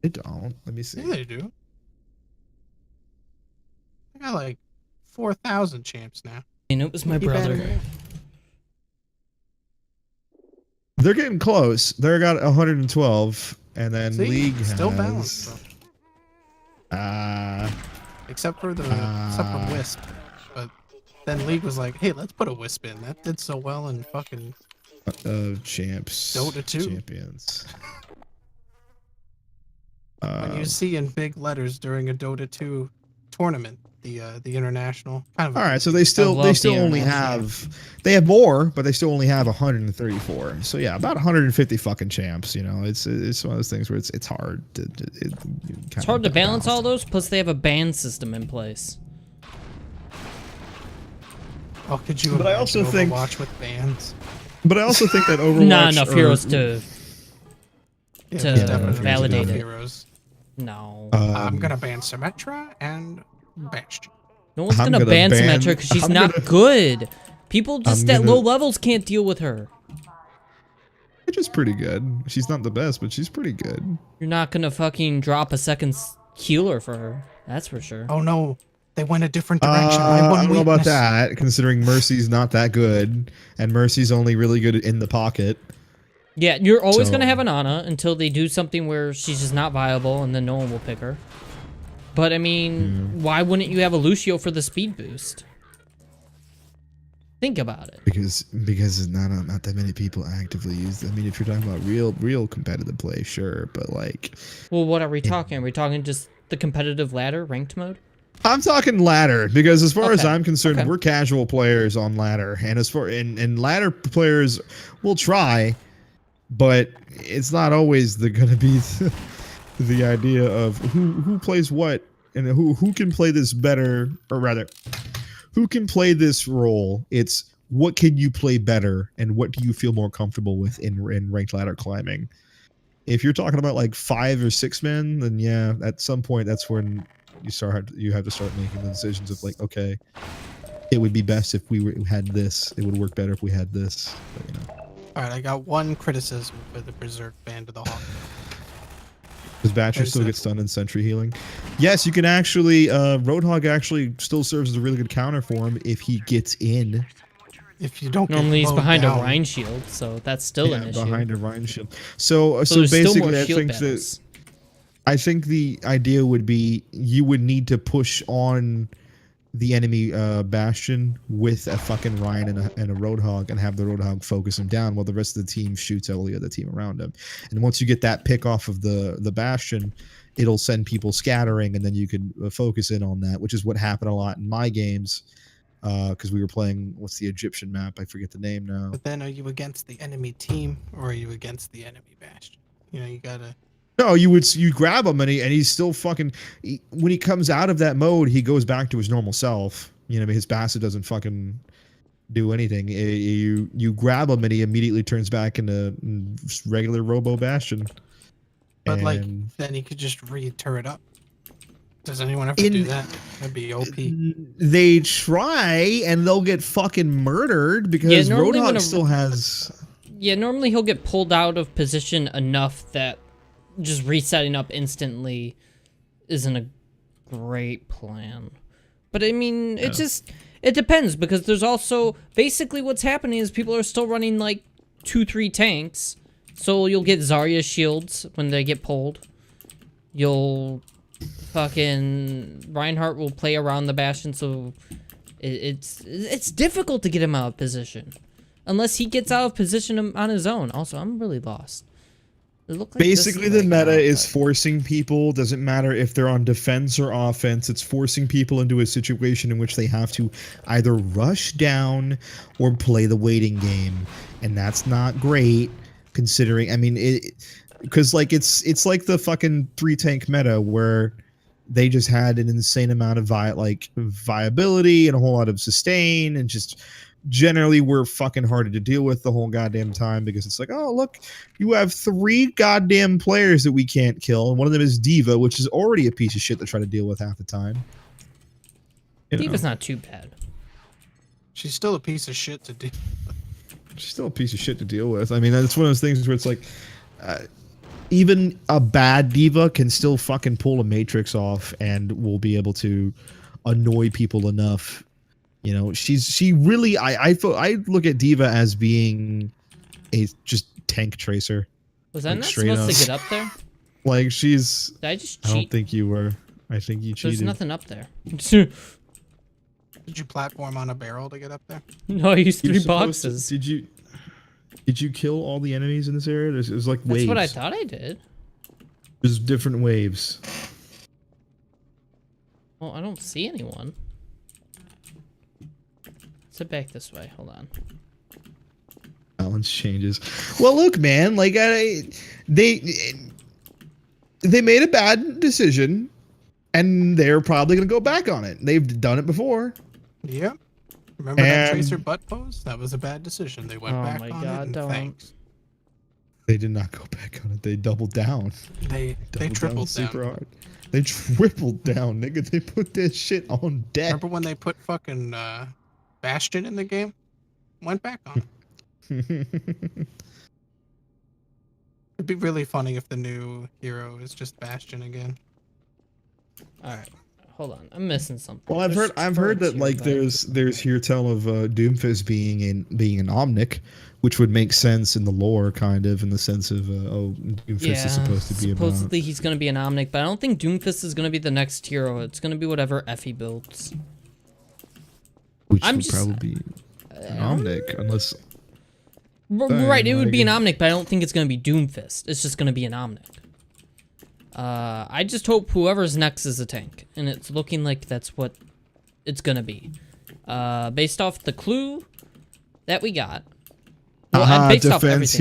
They don't. Let me see. Yeah, they do. I got like 4,000 champs now. And it was my brother. They're getting close. They're got 112, and then See? League Still has, balanced. Except for Wisp. But then League was like, hey, let's put a Wisp in. That did so well in fucking champs. Dota 2. Champions. When you see in big letters during a Dota 2 tournament, the international kind of. All right, so they still only have more, but they still only have 134. So yeah, about 150 fucking champs. You know, it's one of those things where it's hard to it's hard to balance all those. Plus, they have a ban system in place. Oh, could you? But I also think Overwatch with bans. But I also think that Overwatch not enough heroes to definitely validate enough it. Heroes. No. I'm gonna ban Symmetra and Bastion. No one's gonna ban Symmetra because she's not good. People just at low levels can't deal with her. Which is pretty good. She's not the best, but she's pretty good. You're not gonna fucking drop a second healer for her. That's for sure. Oh no, they went a different direction. I don't know about that, considering Mercy's not that good, and Mercy's only really good in the pocket. Yeah, you're always gonna have an Ana until they do something where she's just not viable, and then no one will pick her. But I mean, why wouldn't you have a Lucio for the speed boost? Think about it. Because not that many people actively use it. I mean, if you're talking about real competitive play, sure, but like. Well, what are we talking? Are we talking just the competitive ladder, ranked mode? I'm talking ladder because as far as I'm concerned, we're casual players on ladder, and as far and ladder players will try, but it's not always going to be the idea of who plays what and who can play this better, or rather, who can play this role. It's what can you play better and what do you feel more comfortable with in ranked ladder climbing. If you're talking about like 5 or 6 men, then yeah, at some point that's when you have to start making the decisions of like, okay, it would be best if we had this. It would work better if we had this. But, you know. All right, I got one criticism for the Berserk Band of the Hawk. Does Basher still get stunned and sentry healing? Yes, you can actually. Roadhog actually still serves as a really good counter for him if he gets in. If you don't. Normally he's behind down. a Rhine shield, so that's still an issue. Behind a Rhine shield. So basically, I think the idea would be you would need to push on the enemy Bastion with a fucking Rhine and a Roadhog and have the Roadhog focus him down while the rest of the team shoots all the other team around him. And once you get that pick off of the Bastion, it'll send people scattering, and then you can focus in on that, which is what happened a lot in my games because we were playing, what's the Egyptian map? I forget the name now. But then are you against the enemy team or are you against the enemy Bastion? You know, you gotta... No, you grab him and he's still fucking. When he comes out of that mode, he goes back to his normal self. You know, his passive doesn't fucking do anything. You grab him and he immediately turns back into regular Robo Bastion. But like, then he could just re-turret up. Does anyone ever do that? That'd be OP. They try and they'll get fucking murdered because Roadhog still has. Yeah, normally he'll get pulled out of position enough that just resetting up instantly isn't a great plan. But I mean, it depends, because there's also basically what's happening is people are still running like 2-3 tanks. So you'll get Zarya shields when they get pulled. You'll fucking Reinhardt will play around the Bastion, so it's difficult to get him out of position unless he gets out of position on his own. Also, I'm really lost. Like basically, the meta is forcing people, doesn't matter if they're on defense or offense, it's forcing people into a situation in which they have to either rush down or play the waiting game. And that's not great, considering, I mean, because like it's like the fucking 3-tank meta where they just had an insane amount of viability and a whole lot of sustain and just generally were fucking harder to deal with the whole goddamn time because it's like, oh look, you have 3 goddamn players that we can't kill, and one of them is Diva, which is already a piece of shit to try to deal with half the time. Diva's not too bad. She's still a piece of shit to do. She's still a piece of shit to deal with. I mean, it's one of those things where it's like, even a bad Diva can still fucking pull a Matrix off and will be able to annoy people enough. You know, she really, I look at Diva as being a just tank tracer. Was I like, not supposed to get up there? Like she's. Did I just cheat? I don't think you were. I think you cheated. There's nothing up there. Did you platform on a barrel to get up there? No, I used You're 3 supposed to- boxes. Did you kill all the enemies in this area? It was like waves. That's what I thought I did. There's different waves. Well, I don't see anyone. Sit back this way. Hold on. Balance changes. Well, look, man. Like they made a bad decision, and they're probably gonna go back on it. They've done it before. Yep. Remember that tracer butt pose? That was a bad decision. They went back on it, and thanks. They did not go back on it. They doubled down. They tripled down. Super hard. They tripled down, nigga. They put this shit on deck. Remember when they put fucking Bastion in the game? Went back on it. It'd be really funny if the new hero is just Bastion again. Alright. Hold on. I'm missing something. Well, I've heard that like there's here tell of Doomfist being an Omnic, which would make sense in the lore, kind of in the sense of Doomfist is supposed to be supposedly he's gonna be an Omnic, but I don't think Doomfist is gonna be the next hero. It's gonna be whatever Effie builds. Which would probably be an Omnic, unless. Right, it would be an Omnic, but I don't think it's gonna be Doomfist. It's just gonna be an Omnic. I just hope whoever's next is a tank, and it's looking like that's what it's gonna be. Based off the clue that we got. Well, based off defense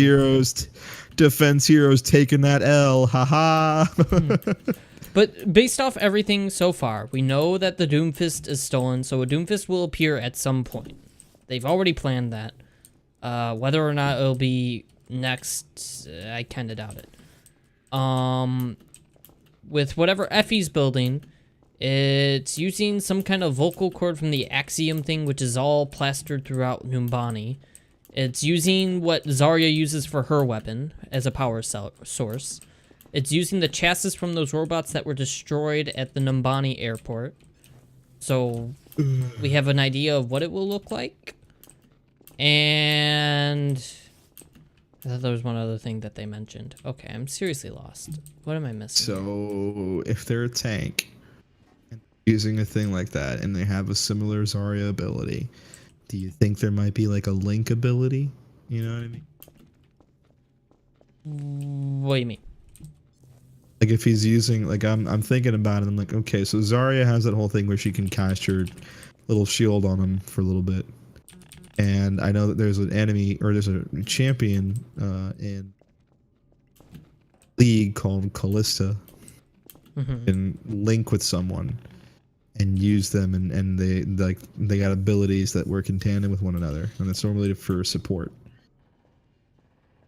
heroes taking that L, haha. But based off everything so far, we know that the Doomfist is stolen, so a Doomfist will appear at some point. They've already planned that. Whether or not it'll be next, I kind of doubt it. With whatever Effie's building, it's using some kind of vocal cord from the Axiom thing, which is all plastered throughout Numbani. It's using what Zarya uses for her weapon as a power source. It's using the chassis from those robots that were destroyed at the Numbani airport. So we have an idea of what it will look like. And I thought there was one other thing that they mentioned. Okay, I'm seriously lost. What am I missing? So if they're a tank and using a thing like that and they have a similar Zarya ability, do you think there might be like a link ability? You know what I mean? What do you mean? Like if he's using, like I'm thinking about it, I'm like, okay, so Zarya has that whole thing where she can cast her little shield on him for a little bit. And I know that there's an enemy, or there's a champion in League called Callista. And link with someone and use them, and they got abilities that work in tandem with one another, and that's normally for support.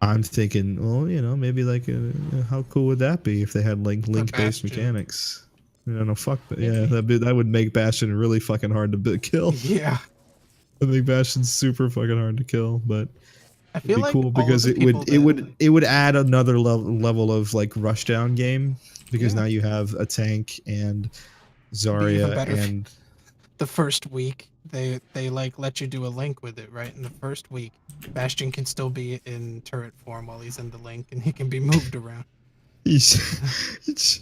I'm thinking, well, you know, maybe like how cool would that be if they had like link-based mechanics? I don't know, fuck that. Yeah, that would make Bastion really fucking hard to kill. Yeah. I think Bastion's super fucking hard to kill, but I feel it'd be like cool because it would add another level of like rushdown game, because now you have a tank and Zarya and the first week they like let you do a link with it, right? In the first week, Bastion can still be in turret form while he's in the link, and he can be moved around. The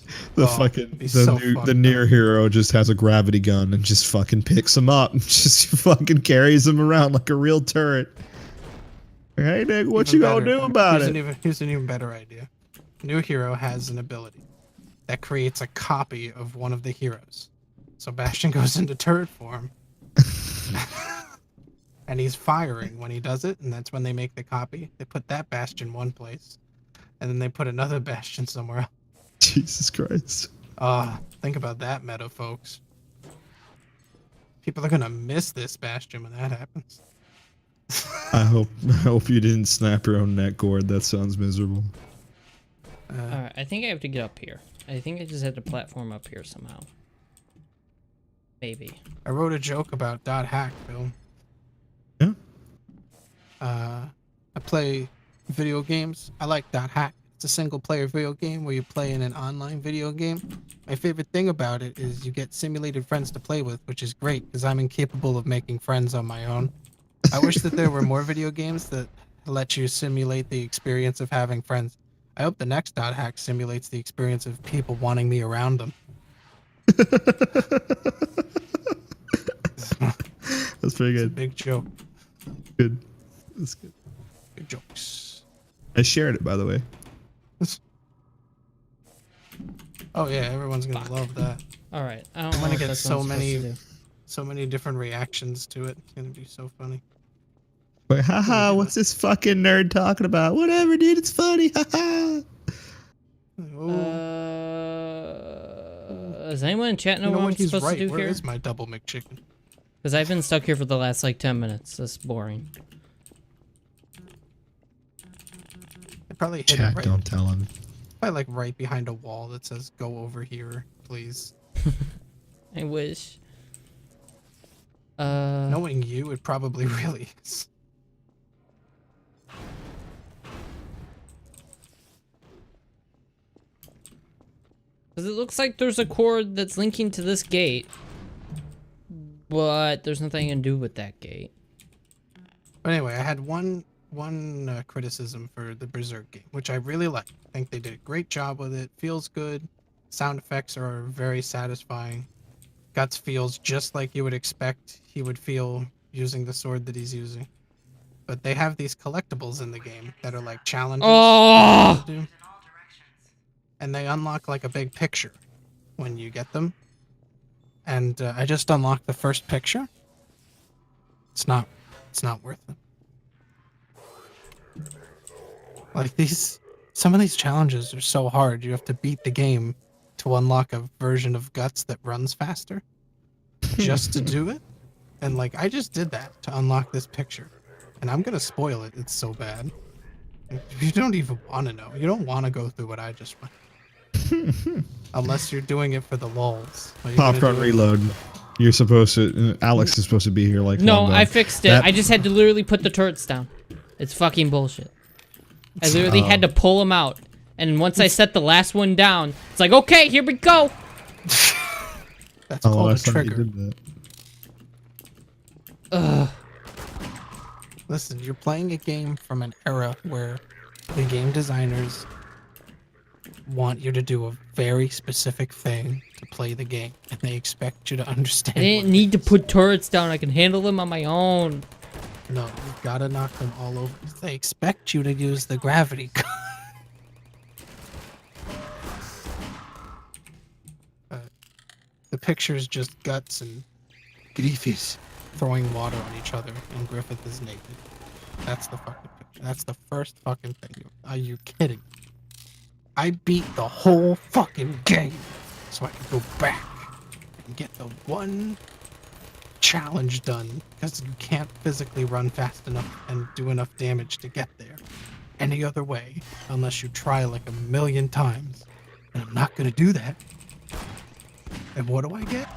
near hero just has a gravity gun and just fucking picks him up and just fucking carries him around like a real turret. Hey Nick, what you gonna do about it? Here's an even better idea. New hero has an ability that creates a copy of one of the heroes. So Bastion goes into turret form. And he's firing when he does it, and that's when they make the copy. They put that Bastion one place, and then they put another Bastion somewhere else. Jesus Christ. Think about that meta, folks. People are gonna miss this Bastion when that happens. I hope you didn't snap your own neck cord. That sounds miserable. Alright, I think I have to get up here. I think I just had to platform up here somehow. Maybe. I wrote a joke about .hack, Phil. Yeah. I play video games. I like .hack. It's a single-player video game where you play in an online video game. My favorite thing about it is you get simulated friends to play with, which is great because I'm incapable of making friends on my own. I wish that there were more video games that let you simulate the experience of having friends. I hope the next .hack simulates the experience of people wanting me around them. That's pretty It's a good. big joke. Good. That's good. Big jokes. I shared it, by the way. Oh yeah, everyone's gonna Fuck. love that. Alright, I don't I'm know gonna if get that's what so I'm supposed to many, do. so many different reactions to it. It's gonna be so funny. Wait, haha, what's this fucking nerd talking about? Whatever, dude, it's funny. Haha. Oh, Does anyone in chat know you know what I'm what? He's supposed right. to do Where here? is my double McChicken? Because I've been stuck here for the last like 10 minutes. That's boring. I probably hit it Chat, right. don't tell him. Probably like right behind a wall that says "Go over here, please." I wish. Knowing you, it probably really is. Because it looks like there's a cord that's linking to this gate. But there's nothing I can do with that gate. But anyway, I had one criticism for the Berserk game, which I really like. I think they did a great job with it. Feels good. Sound effects are very satisfying. Guts feels just like you would expect he would feel using the sword that he's using. But they have these collectibles in the game that are like challenges. Oh! to do. And they unlock like a big picture when you get them. And I just unlocked the first picture. It's not worth it. Like some of these challenges are so hard. You have to beat the game to unlock a version of Guts that runs faster just to do it. And like, I just did that to unlock this picture, and I'm going to spoil it. It's so bad. You don't even want to know. You don't want to go through what I just went. Unless you're doing it for the lulz. Are you gonna Popcorn do it? reload. You're supposed to. Alex is supposed to be here like. No, long ago. I fixed it. That- I just had to literally put the turrets down. It's fucking bullshit. I literally had to pull them out. And once I set the last one down, it's like, okay, here we go. That's Oh, called a last time you trigger. did that. Ugh. Listen, you're playing a game from an era where the game designers want you to do a very specific thing to play the game, and they expect you to understand. I didn't what need to it is. put turrets down. I can handle them on my own. No, you've got to knock them all over. They expect you to use the gravity gun. The picture's just Guts and Griffiths throwing water on each other, and Griffith is naked. That's the fucking picture. That's the first fucking thing. Are you kidding? I beat the whole fucking game so I could go back and get the one challenge done, because you can't physically run fast enough and do enough damage to get there any other way unless you try like 1,000,000 times, and I'm not gonna do that. And what do I get?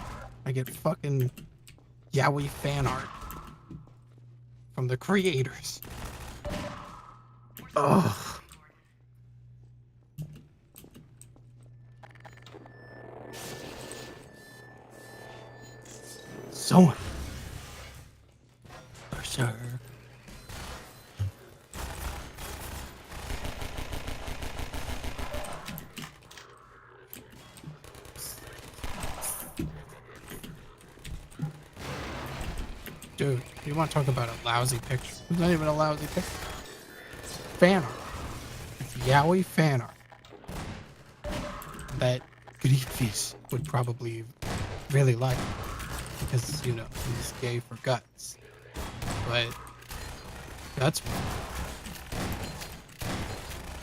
I get fucking yaoi fan art from the creators. Ugh. So Berserk. Dude, you want to talk about a lousy picture? It's not even a lousy picture. Fan art. It's yaoi fan art. That Griffiths would probably really like. Because, you know, he's gay for Guts. But Guts won't.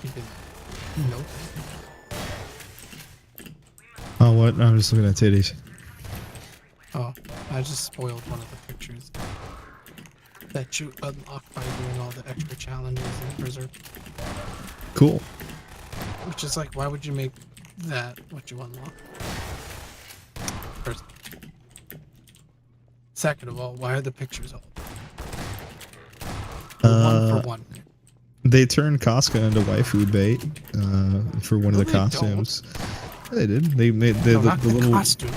He didn't. Nope. Oh, what? I'm just looking at titties. Oh, I just spoiled one of the pictures. that you unlock by doing all the extra challenges in Berserk. Cool. Which is like, why would you make that what you unlock? First. Second of all, why are the pictures all? One for one. They turned Casca into waifu bait for one of the they costumes. Yeah, they did. They made Not the the little costumes.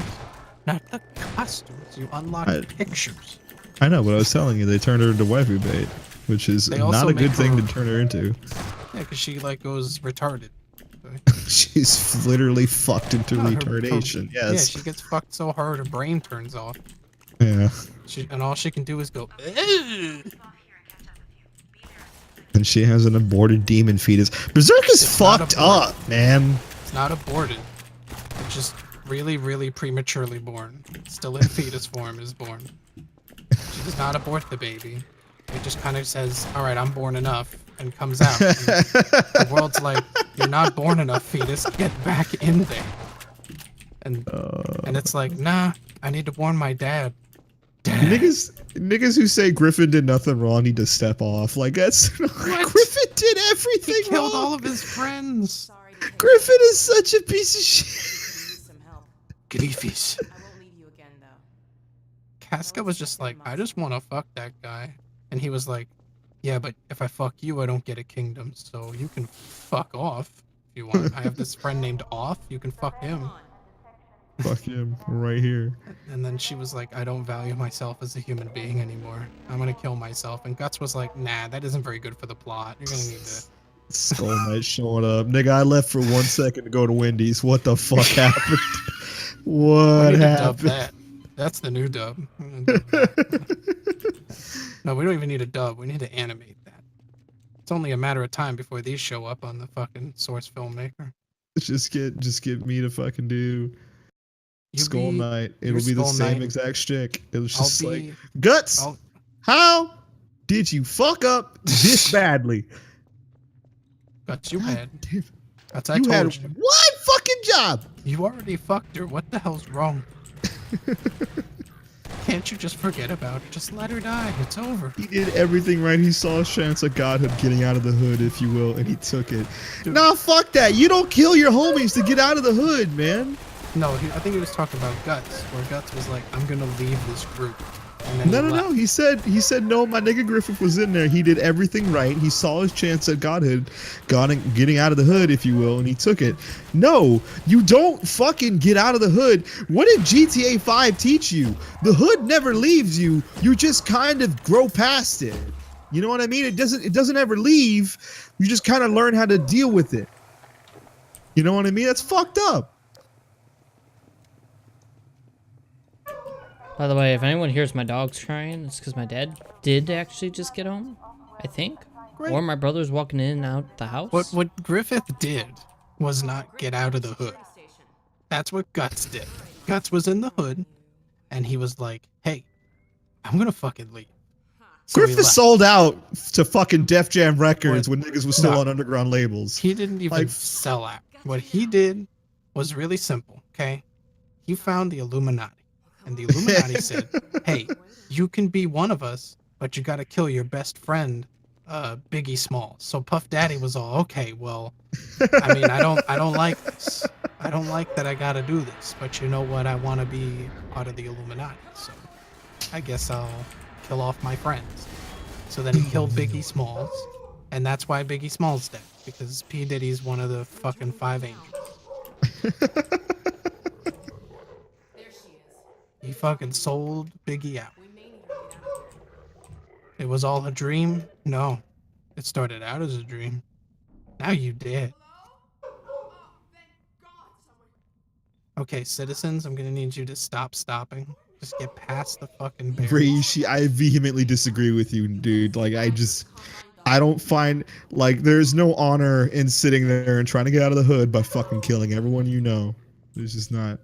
Not the costumes. You unlock pictures. I know, but I was telling you, they turned her into waifu bait, which is not a good thing to turn her into. Yeah, because she like goes retarded. She's literally fucked into retardation. Yes. Yeah, she gets fucked so hard her brain turns off. Yeah. And all she can do is go. Ugh! And she has an aborted demon fetus. Berserk is fucked up, man. It's not aborted. It's just really, really prematurely born. Still in fetus form is born. She does not abort the baby. It just kind of says, all right, I'm born enough, and comes out. And the world's like, you're not born enough, fetus. Get back in there. And it's like, nah, I need to warn my dad. Niggas who say Griffin did nothing wrong need to step off. Like, that's Griffin did everything he killed wrong. all of his friends. Griffin is such a piece of shit. Griffis. I won't leave you again, though. Casca was just like, I just want to fuck that guy. And he was like, yeah, but if I fuck you, I don't get a kingdom. So you can fuck off if you want. I have this friend named Off. You can fuck him. Fuck him, right here. And then she was like, I don't value myself as a human being anymore. I'm going to kill myself. And Guts was like, nah, that isn't very good for the plot. You're going to need to... Skull Knight showing up. Nigga, I left for 1 second to go to Wendy's. What the fuck happened? What happened? Dub that. That's the new dub. No, we don't even need a dub. We need to animate that. It's only a matter of time before these show up on the fucking source filmmaker. Just get me to fucking do Skull Knight. It'll be the Skull same Knight. exact shtick. It was just like, be- Guts, I'll- how did you fuck up this badly? Guts, you had. Damn, That's I you had told you. one fucking job. You already fucked her. What the hell's wrong? Can't you just forget about it? Just let her die. It's over. He did everything right. He saw a chance of godhood getting out of the hood, if you will, and he took it. Dude. Nah, fuck that. You don't kill your homies to get out of the hood, man. No, I think he was talking about Guts, where Guts was like, I'm gonna leave this group. And then No, he no, left. no. He said no. My nigga Griffith was in there. He did everything right. He saw his chance at godhood, getting out of the hood, if you will, and he took it. No, you don't fucking get out of the hood. What did GTA 5 teach you? The hood never leaves you. You just kind of grow past it. You know what I mean? It doesn't ever leave. You just kind of learn how to deal with it. You know what I mean? That's fucked up. By the way, if anyone hears my dogs crying, it's because my dad did actually just get home, I think. Great. Or my brother's walking in and out the house. What Griffith did was not get out of the hood. That's what Guts did. Guts was in the hood, and he was like, hey, I'm gonna fucking leave. So he Griffith left. sold out to fucking Def Jam Records What? when niggas was still No. on underground labels. He didn't even Like- sell out. What he did was really simple, okay? He found the Illuminati. And the Illuminati said, hey, you can be one of us, but you gotta kill your best friend, Biggie Smalls. So Puff Daddy was all, okay, well, I mean, I don't like this. I don't like that I gotta do this, but you know what? I wanna be part of the Illuminati. So I guess I'll kill off my friends. So then he killed Biggie Smalls, and that's why Biggie Smalls dead, because P. Diddy's one of the fucking 5 angels. He fucking sold Biggie out. It was all a dream? No. It started out as a dream. Now you dead. Okay, citizens, I'm gonna need you to stop stopping. Just get past the fucking barriers. Reishi, I vehemently disagree with you, dude. Like, I don't find, like, there's no honor in sitting there and trying to get out of the hood by fucking killing everyone you know. There's just not.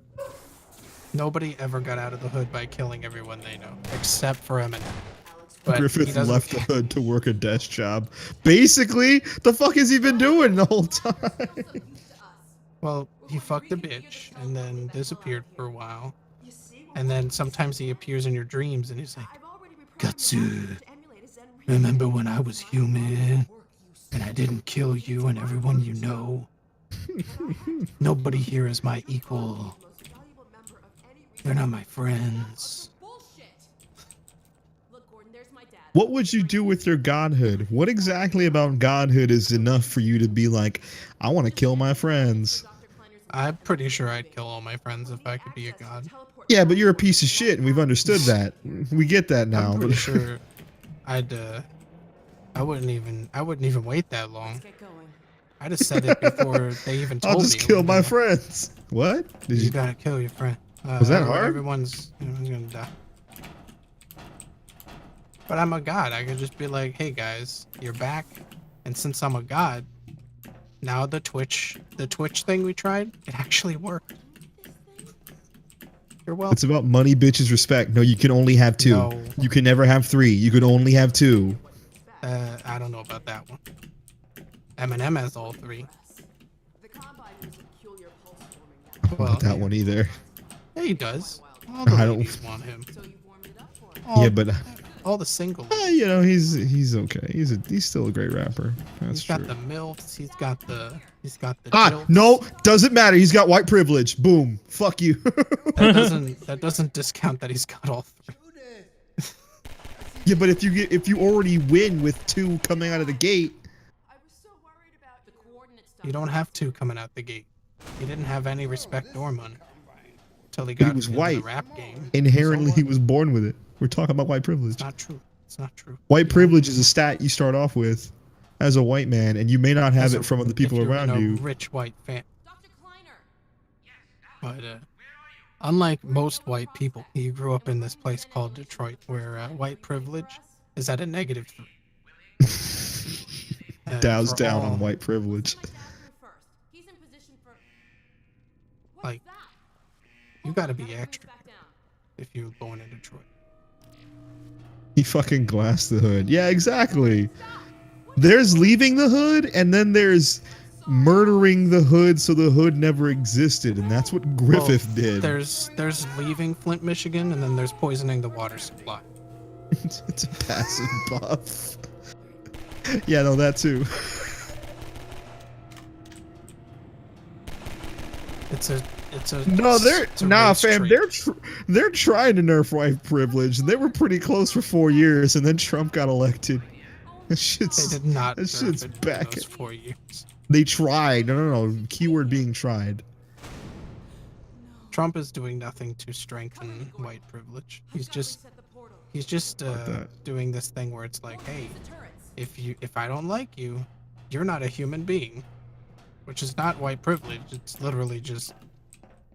Nobody ever got out of the hood by killing everyone they know, except for Eminem. But he Griffith doesn't left the care. hood to work a desk job. Basically, the fuck has he been doing the whole time? Well, he fucked a bitch and then disappeared for a while. And then sometimes he appears in your dreams and he's like, Gatsu, Remember when I was human and I didn't kill you and everyone you know? Nobody here is my equal. They're not my friends. What would you do with your godhood? What exactly about godhood is enough for you to be like, I want to kill my friends? I'm pretty sure I'd kill all my friends if I could be a god. Yeah, but you're a piece of shit, and we've understood that. We get that now. I'm pretty sure I'd I wouldn't even wait that long. I just said it before they even told me. I'll just kill my friends. What? Did You gotta kill your friend. Was that hard? Everyone's gonna die. But I'm a god. I could just be like, hey guys, you're back. And since I'm a god, now the Twitch thing we tried, it actually worked. You're welcome. It's about money, bitches, respect. No, you can only have two. No. You can never have three. You can only have two. I don't know about that one. Eminem has all three. Well, not that one either. Yeah, he does. All the ladies want him. Yeah, but all the single. you know, he's okay. He's still a great rapper. That's true. He's got the milfs. He's got the jilts. No, doesn't matter. He's got white privilege. Boom. Fuck you. that doesn't discount that he's got all three. Yeah, but if you already win with two coming out of the gate, you don't have two coming out the gate. He didn't have any respect or money until he got into the rap game. Inherently, he was born with it. We're talking about white privilege. It's not true. It's not true. White privilege is a stat you start off with as a white man, and you may not have it from other people around you. Rich white fan. But unlike most white people, he grew up in this place called Detroit, where white privilege is at a -3. Dow's down on white privilege. Like, you gotta be extra if you're born in Detroit. He fucking glassed the hood. Yeah, exactly. There's leaving the hood, and then there's murdering the hood so the hood never existed, and that's what Griffith did. There's leaving Flint, Michigan, and then there's poisoning the water supply. It's a passive buff. Yeah, no, that too. It's a no, fam. Trait. They're trying to nerf white privilege, and they were pretty close for 4 years, and then Trump got elected. They did not. That shit's back. Those 4 years. They tried. No. Keyword being tried. Trump is doing nothing to strengthen white privilege. He's just doing this thing where it's like, hey, if I don't like you, you're not a human being, which is not white privilege. It's literally just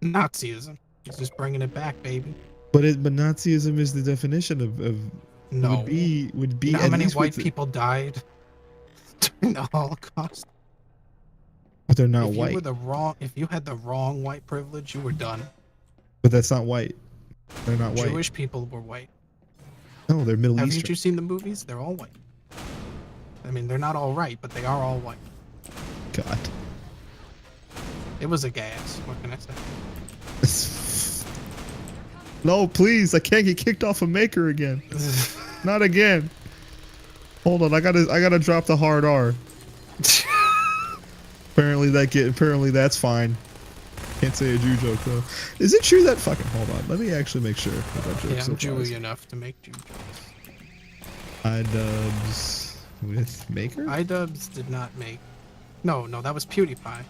Nazism. He's just bringing it back, baby. But Nazism is the definition of no would be. You know how many white people died during the Holocaust? But they're not white. If you had the wrong white privilege, you were done. But that's not white. They're not white. Jewish people were white. No, they're Middle Eastern. Haven't you seen the movies? They're all white. I mean, they're not all right, but they are all white. God. It was a gas. What can I say? No, please. I can't get kicked off a Maker again. Not again. Hold on. I gotta drop the hard R. Apparently that's fine. Can't say a Jew joke though. Is it true that fucking hold on? Let me actually make sure that joke. Yeah, I'm Jewy enough to make Jew jokes. iDubbbz with Maker? iDubbbz did not make. No, that was PewDiePie.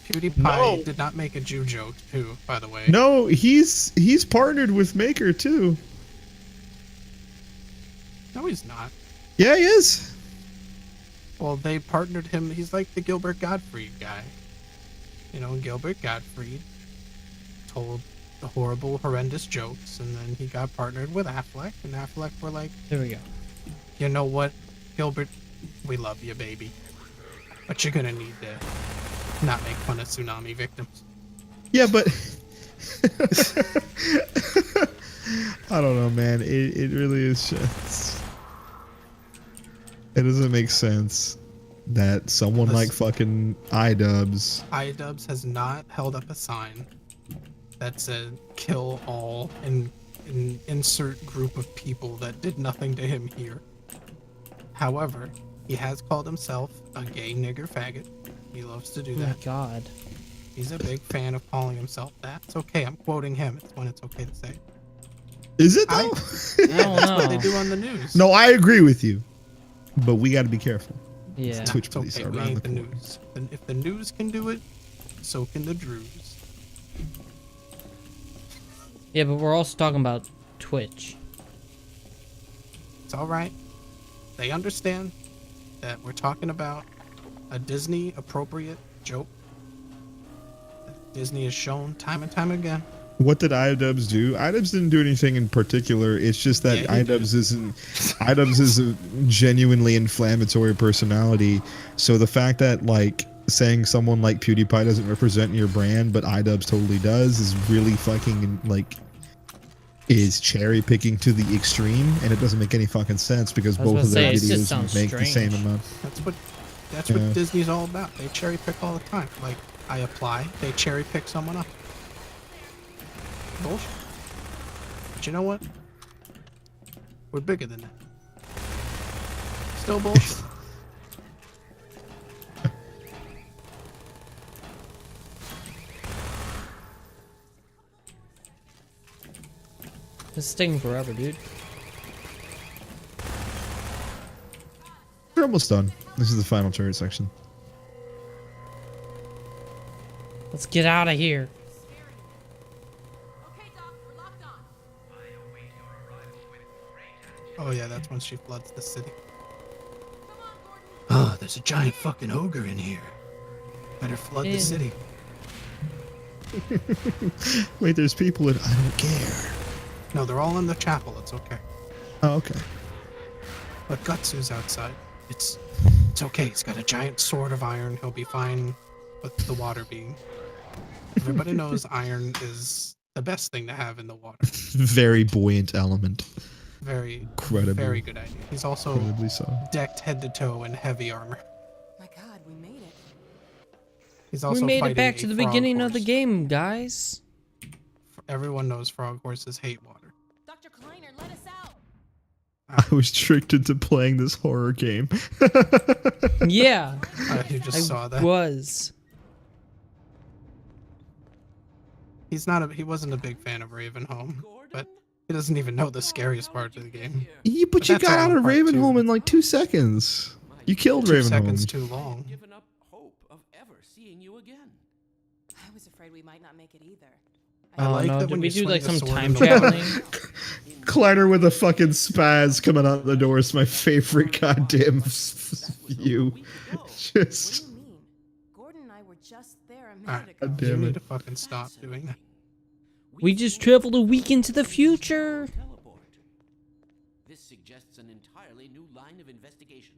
PewDiePie did not make a Jew joke too, by the way. No, he's partnered with Maker too. No, he's not. Yeah, he is. Well, they partnered him. He's like the Gilbert Gottfried guy. You know, Gilbert Gottfried told the horrible, horrendous jokes, and then he got partnered with Affleck, and Affleck were like, there we go. You know what, Gilbert? We love you, baby. But you're gonna need to not make fun of tsunami victims. Yeah, but I don't know, man. It really is just... It doesn't make sense that someone like fucking iDubbbz has not held up a sign that said kill all an insert group of people that did nothing to him here. However, he has called himself a gay nigger faggot. He loves to do Oh my that. god. He's a big fan of calling himself that. It's okay. I'm quoting him. It's when it's okay to say. Is it though? I don't That's what they know. do on the news. No, I agree with you, but we got to be careful. Yeah. Twitch It's police okay. are We around ain't the the corner. news. And if the news can do it, so can the Drews. Yeah, but we're also talking about Twitch. It's all right. They understand that we're talking about a Disney appropriate joke that Disney has shown time and time again. What did iDubbbz do? iDubbbz didn't do anything in particular. It's just that Yeah, he iDubbbz isn't. iDubbbz is a genuinely inflammatory personality. So the fact that like saying someone like PewDiePie doesn't represent your brand, but iDubbbz totally does, is really fucking like is cherry picking to the extreme, and it doesn't make any fucking sense because I was both of gonna their say, it just videos sounds make the same strange. amount. That's Yeah. what Disney's all about. They cherry pick all the time. Like I apply, they cherry pick someone up. Bullshit. But you know what? We're bigger than that. Still bullshit. This is taking forever, dude. We're almost done. This is the final turret section. Let's get out of here. Okay, Doc, we're locked on. Oh yeah, that's when she floods the city. Come on, Gordon. Oh, there's a giant fucking ogre in here. Better flood Yeah. the city. Wait, there's people that I don't care. No, they're all in the chapel. It's okay. Oh, okay. But Gutsu's outside. It's okay. He's got a giant sword of iron. He'll be fine with the water being. Everybody knows iron is the best thing to have in the water. Very buoyant element. Very, Incredibly. very good idea. He's also Incredibly so. decked head to toe in heavy armor. My God, we made it. He's also We made it fighting back a to the frog beginning of the horse. game, guys. Everyone knows frog horses hate water. Dr. Kleiner, let us out. I was tricked into playing this horror game. Yeah, You just I saw that. was. He wasn't a big fan of Ravenholm, but he doesn't even know the scariest part of the game. Yeah, but But you that's got all out in of part Ravenholm two. in like 2 seconds. You killed 2 seconds Ravenholm. too long. Given up hope of ever seeing you again. I was afraid we might not make it either. I Oh like no, that did when we you do swing like the some sword time in the water. traveling? Kleiner with a fucking spaz coming out the door is my favorite goddamn view. Just. What do you mean? Gordon and I were just there a minute Alright, ago. God you damn need it. to fucking stop doing that. We just traveled a week into the future. Teleport. This suggests an entirely new line of investigation.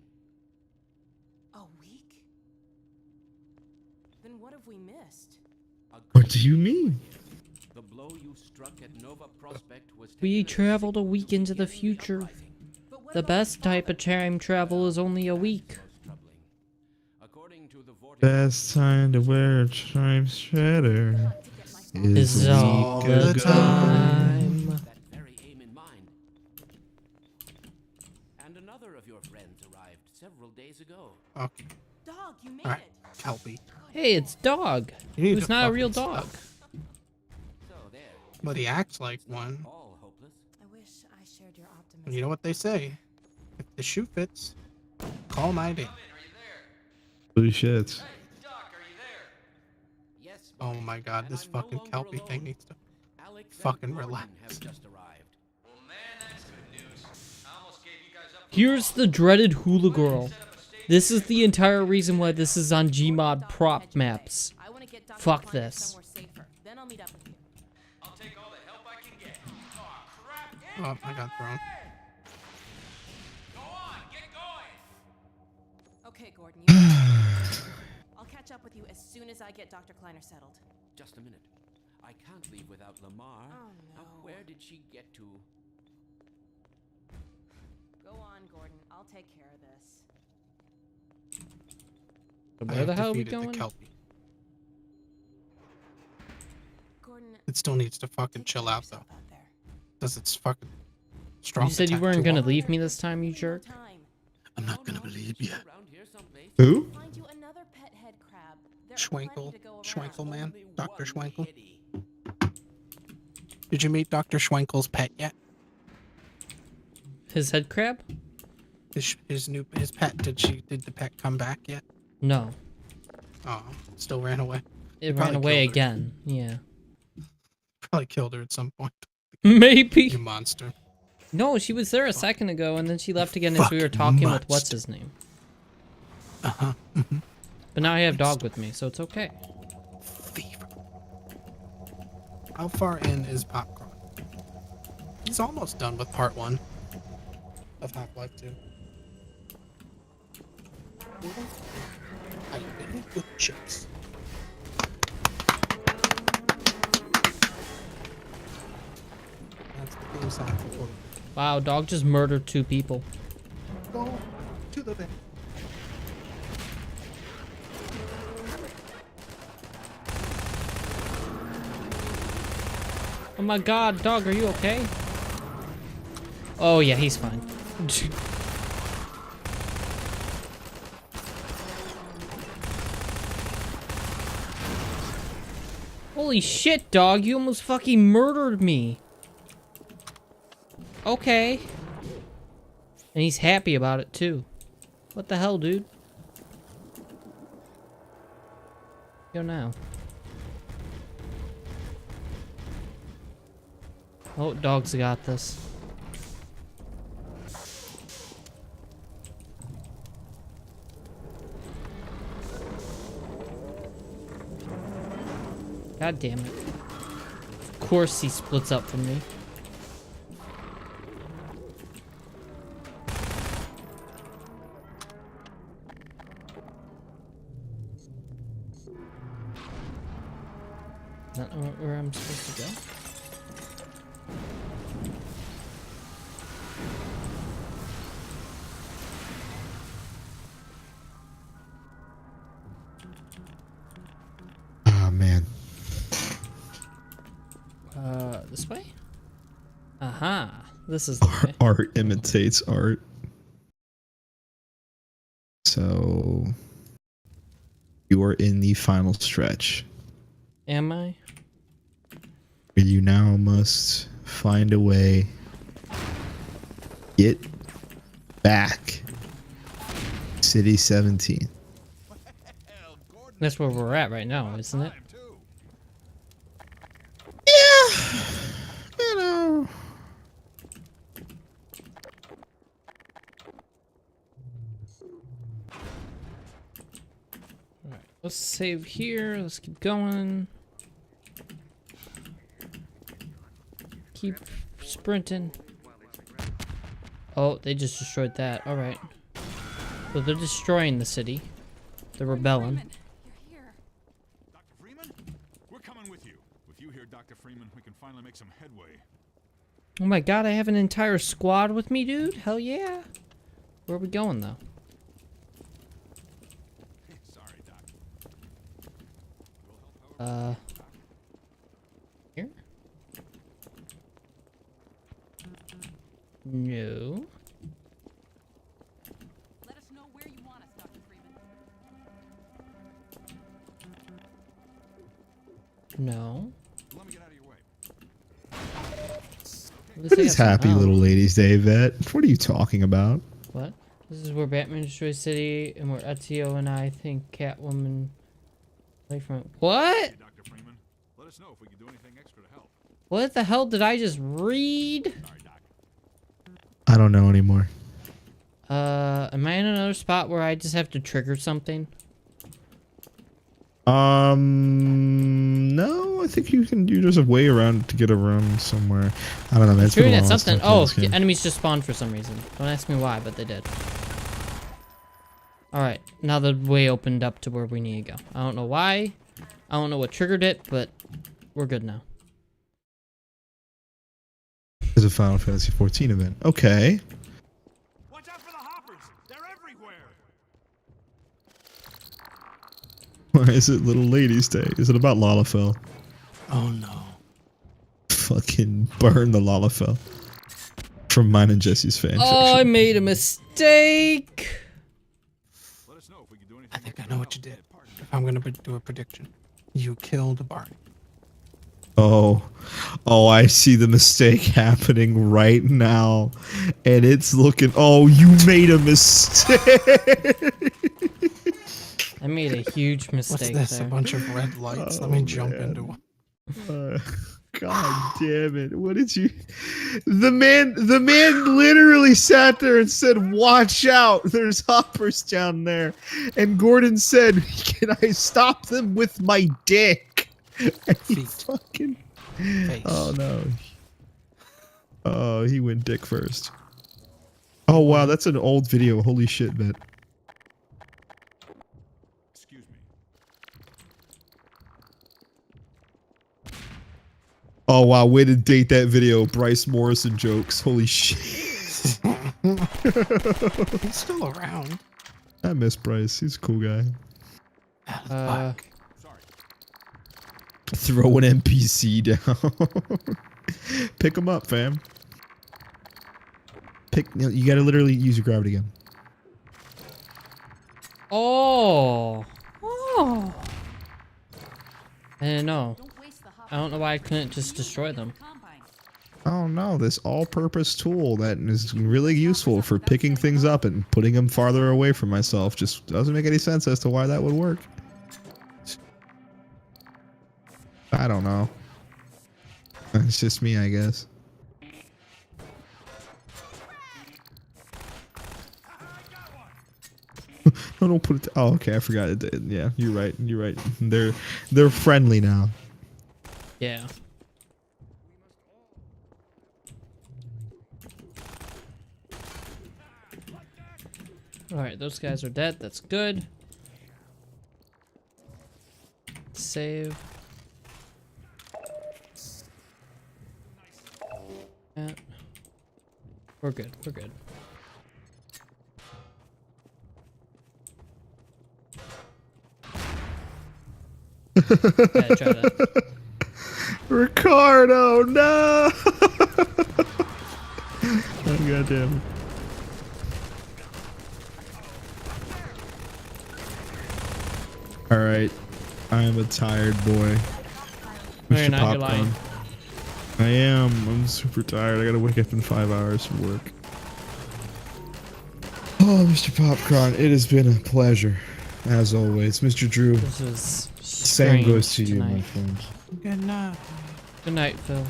A week? Then what have we missed? What do you mean? The blow you struck at Nova Prospect was We taken as a traveled a signal week to into the begin future. uprising. But what The about best type of time travel is only a week. Most troubling. According to the vortex, Best time to wear a striped sweater Is is a all week the ago. time. that very aim in mind. And another of your friends arrived several days ago. Okay. Dog, you made Alright, it. Kelpie. Hey, it's Dog. You need Who's to not a fucking real stop. dog. So there. But he acts like one. All hopeless. I wish I shared your optimism. And you know what they say? If the shoe fits, call my name. Holy shit. Yes. Oh my god, and this I'm no fucking longer Kelpie alone. thing needs to Alex and fucking Gordon relax. have just arrived. Well, man, that's good news. I almost gave you guys up. Here's the dreaded hula girl. This is the entire reason why this is on Gmod prop maps. I want to get Dr. Fuck Kleiner this. somewhere safer. Then I'll meet up with you. I'll take all the help I can get. Oh, crap. Oh, I got thrown. Go on, get going. Okay, Gordon, you I'll catch up with you as soon as I get Dr. Kleiner settled. Just a minute. I can't leave without Lamar. Oh, Now, no. where did she get to? Go on, Gordon. I'll take care of this. I Where have the hell are we defeated the going? Kelpie. Gordon, It still needs to fucking take chill care of out though. yourself out there. does its fucking strong. You said you attack weren't too gonna well. leave me this time, you jerk. I'm not gonna believe you. Around here someplace. Who? Find you another pet head crab. There are Schwenkel, plenty to go around. Schwenkel man, Only Dr. one Schwenkel. kitty. Did you meet Dr. Schwenkel's pet yet? His head crab? His pet. Did the pet come back yet? No. Oh, still ran away. It Probably ran away killed her. again. Yeah. Probably killed her at some point. Maybe. You monster. No, she was there a second ago, and then she left again as we were Fucking talking with must. what's his name. Uh-huh. But now I have dog with me, so it's okay. Thief. How far in is Popcron? He's almost done with part 1 of Half-Life 2. I really good chips. That's the game sound for Wow, dog just murdered 2 people. Go to the bed. Oh my god, dog, are you okay? Oh yeah, he's fine. Holy shit, dog, you almost fucking murdered me. Okay. And he's happy about it too. What the hell, dude? Go now. Oh, dog's got this. God damn it. Of course he splits up from me. Is that where I'm supposed to go? Oh man. This way? Aha. This is the way. Art imitates art. So you are in the final stretch. Am I? Where you now must find a way get back City 17. That's where we're at right now, isn't it? Yeah. You know. Alright, let's save here. Let's keep going. Keep sprinting. Oh, they just destroyed that. Alright. So they're destroying the city. They're rebelling. Freeman, you're here. Dr. Freeman? We're coming with you. With you here, Dr. Freeman, we can finally make some headway. Oh my god, I have an entire squad with me, dude. Hell yeah. Where are we going, though? Sorry, Doc. Here? No. Let us know where you want us, Dr. Freeman. No. Let me get out of your way. At least What I is got some happy health. little ladies day, Vet? What are you talking about? What? This is where Batman destroys city, and where Ezio and I think Catwoman away from it. What? Hey, Dr. Freeman, let us know if we can do anything extra to help. What the hell did I just read? Sorry, Doc. I don't know anymore. Am I in another spot where I just have to trigger something? No, I think you just have a way around to get around somewhere. I don't know, man. It's been Shooting a at while since something. I played Oh, this game. enemies just spawned for some reason. Don't ask me why, but they did. Alright, now the way opened up to where we need to go. I don't know why. I don't know what triggered it, but we're good now. There's a Final Fantasy 14 event. Okay. Watch out for the hoppers! They're everywhere! Why is it Little Ladies Day? Is it about Lalafell? Oh no. fucking burn the Lalafell from mine and Jesse's fan Oh, I fiction. made a mistake. Let us know if we can do anything. I think I know what you did. If I'm gonna do a prediction, you killed Barney. Oh, I see the mistake happening right now, and it's looking. Oh, you made a mistake. I made a huge What's mistake this? there. A bunch of red lights. Let me jump into one. God damn it! What did you? The man literally sat there and said, "Watch out! There's hoppers down there." And Gordon said, "Can I stop them with my dick?" And he Feet. fucking. Face. Oh no. Oh, he went dick first. Oh wow, that's an old video. Holy shit, man. Excuse me. Oh wow, way to date that video. Bryce Morrison jokes. Holy shit. He's still around. I miss Bryce. He's a cool guy. Fuck. Sorry. Throw an NPC down. Pick him up, fam. You gotta literally use your gravity gun. Oh. Oh. I didn't know. Don't waste the hopper. I don't know why I couldn't just destroy them. Combine. Oh no, this all-purpose tool that is really useful for picking things up and putting them farther away from myself just doesn't make any sense as to why that would work. I don't know. It's just me, I guess. No, don't put it. Oh, okay, I forgot it. Yeah, you're right. You're right. They're friendly now. Yeah. Alright, those guys are dead. That's good. Save. Yeah. We're good. We're good. Yeah, try that. Ricardo, no! Oh, goddamn it. Alright. I am a tired boy. No, you're Mr. not, you're lying. Popcorn. I am. I'm super tired. I gotta wake up in 5 hours for work. Oh, Mr. Popcron, it has been a pleasure. As always. Mr. Drew, This is same goes to you, my tonight. friend. Good night. Good night, Phil.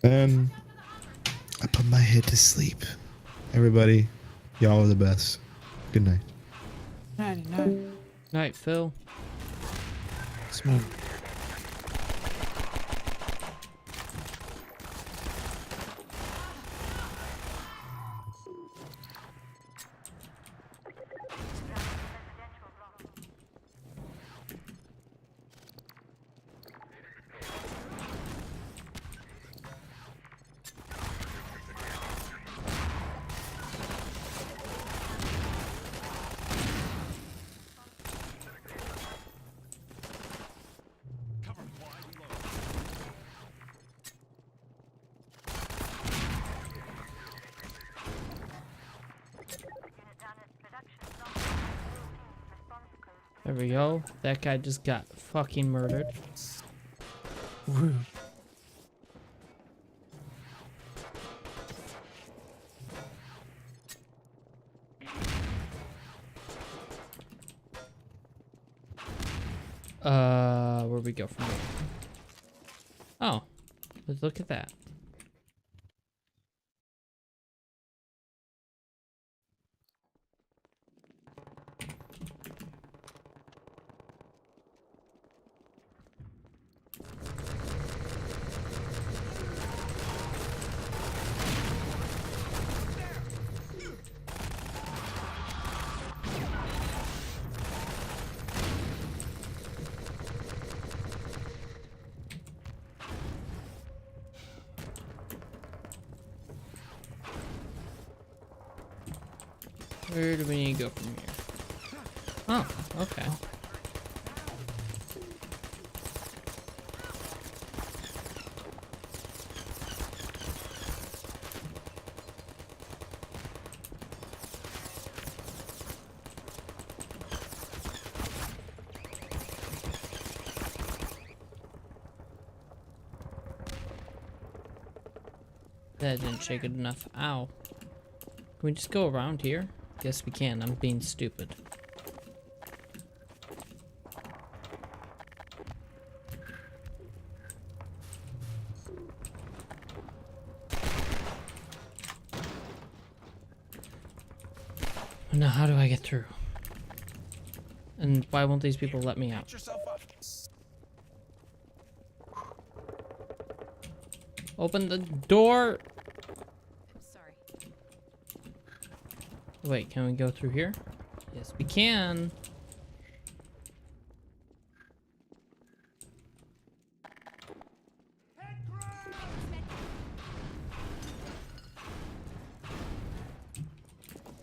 And I put my head to sleep. Everybody, y'all are the best. Good night. Nighty night. Night, Phil. Smooth. There we go. That guy just got fucking murdered. Rude. Where we go from here? Oh, let's look at that. Where do we need to go from here? Oh, okay. That didn't shake it enough. Ow. Can we just go around here? Yes, we can. I'm being stupid. Now, how do I get through? And why won't these people let me out? Open the door! Sorry. Wait, can we go through here? Yes, we can.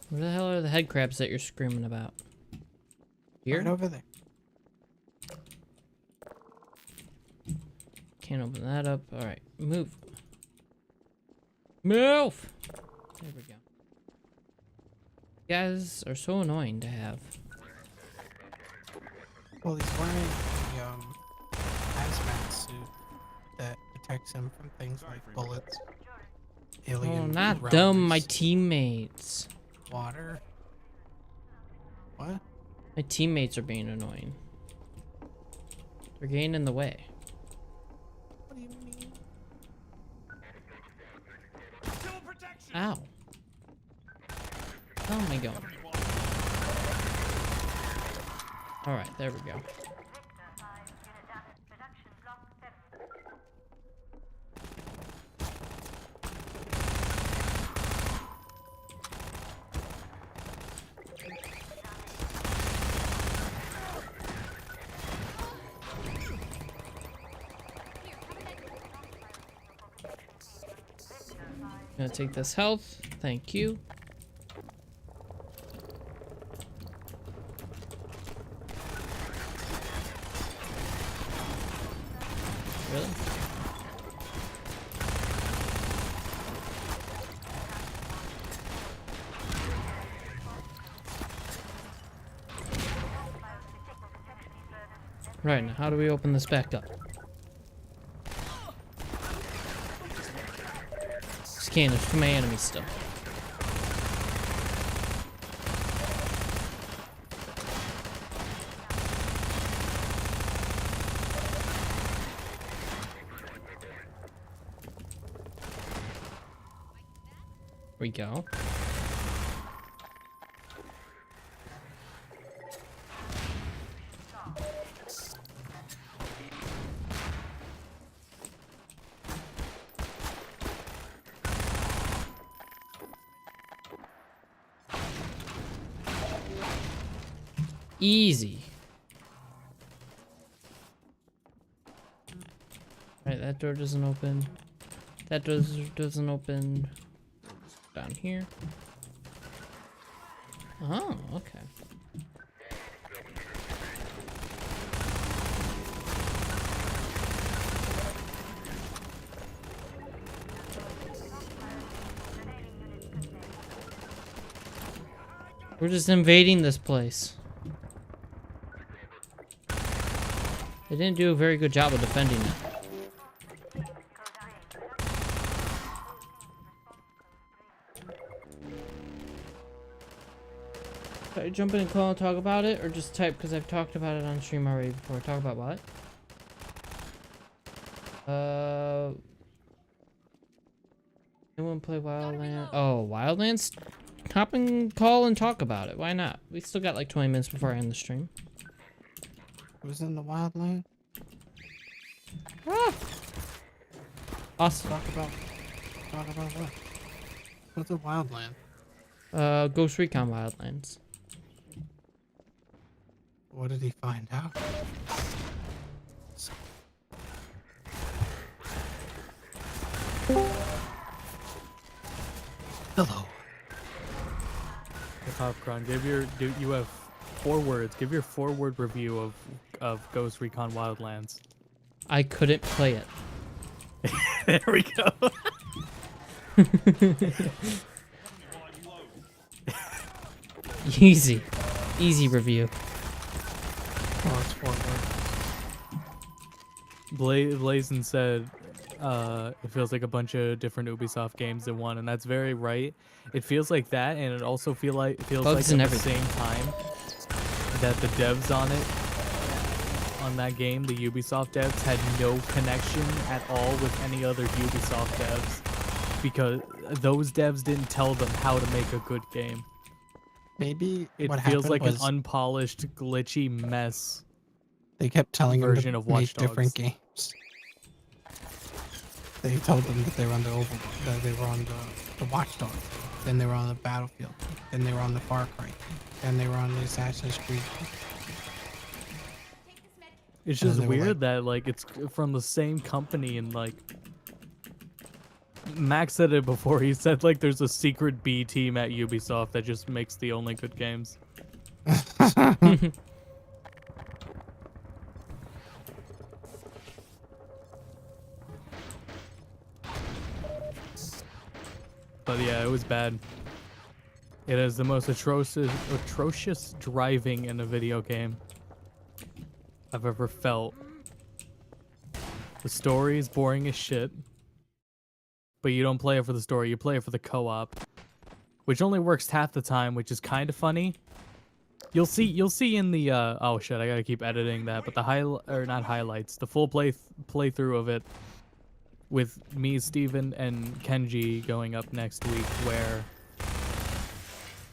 Where the hell are the head crabs that you're screaming about? Here? Right over there. Can't open that up. Alright, move. Move! There we go. You guys are so annoying to have. Well, he's wearing a hazmat suit that protects him from things like bullets, alien Oh, not rounds, them, my teammates. water. What? My teammates are being annoying. They're getting in the way. What do you mean? Ow. How am I going? Alright, there we go. Gonna take this health. Thank you. Really? Right, now how do we open this back up? Scan, there's too many enemies still. We go. Easy. Right, that door doesn't open. That doesn't open. Down here. Oh, okay. We're just invading this place. They didn't do a very good job of defending it. Should I jump in and call and talk about it, or just type because I've talked about it on stream already before? Talk about what? Anyone play Wildlands? Oh, Wildlands? Hop and call and talk about it. Why not? We still got like 20 minutes before I end the stream. Who's in the wildland? Ah! Awesome. Talk about what? What's a wildland? Ghost Recon Wildlands. What did he find out? Hello. Hey, Popcron, you have 4 words. Give your 4-word review of Ghost Recon Wildlands. I couldn't play it. There we go. Easy. Easy review. Oh, it's 4 words. Blazin said it feels like a bunch of different Ubisoft games in one, and that's very right. It feels like that, and it also feels like at the same time that the devs on that game, the Ubisoft devs, had no connection at all with any other Ubisoft devs, because those devs didn't tell them how to make a good game. Maybe it what feels like was an unpolished, glitchy mess. They kept telling them version to of make Watch Dogs. different games. They told them that they were on the Watch Dogs. Then they were on the Battlefield. Then they were on the Far Cry. Then they were on the Assassin's Creed. It's And just then they were weird that like it's from the same company, and like Max said it before. He said like there's a secret B team at Ubisoft that just makes the only good games. But yeah, it was bad. It is the most atrocious driving in a video game I've ever felt. The story is boring as shit, but you don't play it for the story, you play it for the co-op, which only works half the time, which is kind of funny. You'll see in the oh shit, I gotta keep editing that, but the not highlights, the full playthrough of it with me, Steven, and Kenji going up next week, where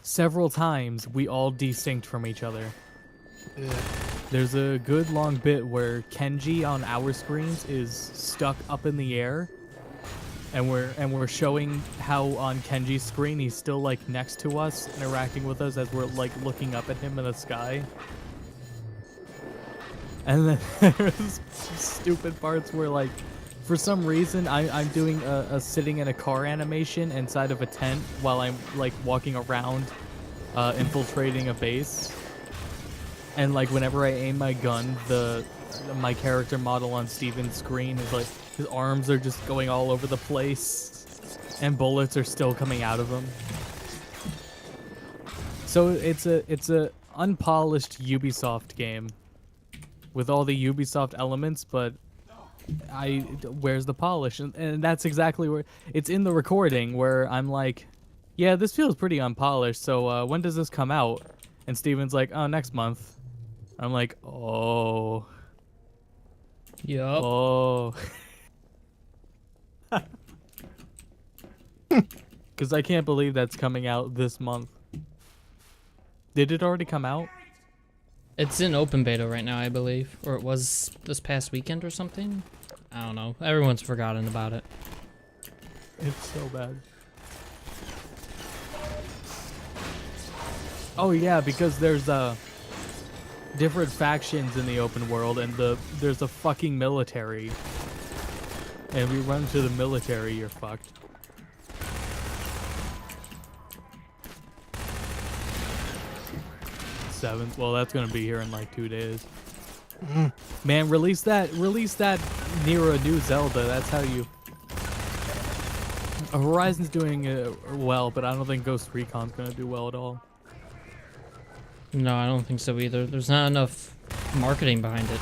several times we all desynced from each other. Yeah. There's a good long bit where Kenji on our screens is stuck up in the air, and we're showing how on Kenji's screen he's still like next to us, interacting with us as we're like looking up at him in the sky. And then there's stupid parts where like, for some reason I'm doing a sitting in a car animation inside of a tent while I'm like walking around, infiltrating a base. And like whenever I aim my gun, my character model on Steven's screen is like, his arms are just going all over the place, and bullets are still coming out of him. So it's a unpolished Ubisoft game with all the Ubisoft elements, but where's the polish? And that's exactly where it's in the recording, where I'm like, yeah, this feels pretty unpolished. So when does this come out? And Steven's like, oh, next month. I'm like, oh. Yup. Oh. Because I can't believe that's coming out this month. Did it already come out? It's in open beta right now, I believe. Or it was this past weekend or something? I don't know. Everyone's forgotten about it. It's so bad. Oh yeah, because there's different factions in the open world, and there's a fucking military. And if you run into the military, you're fucked. Seventh. Well, that's gonna be here in like 2 days. Man, release that near a new Zelda. That's how you. Horizon's doing well, but I don't think Ghost Recon's gonna do well at all. No, I don't think so either. There's not enough marketing behind it.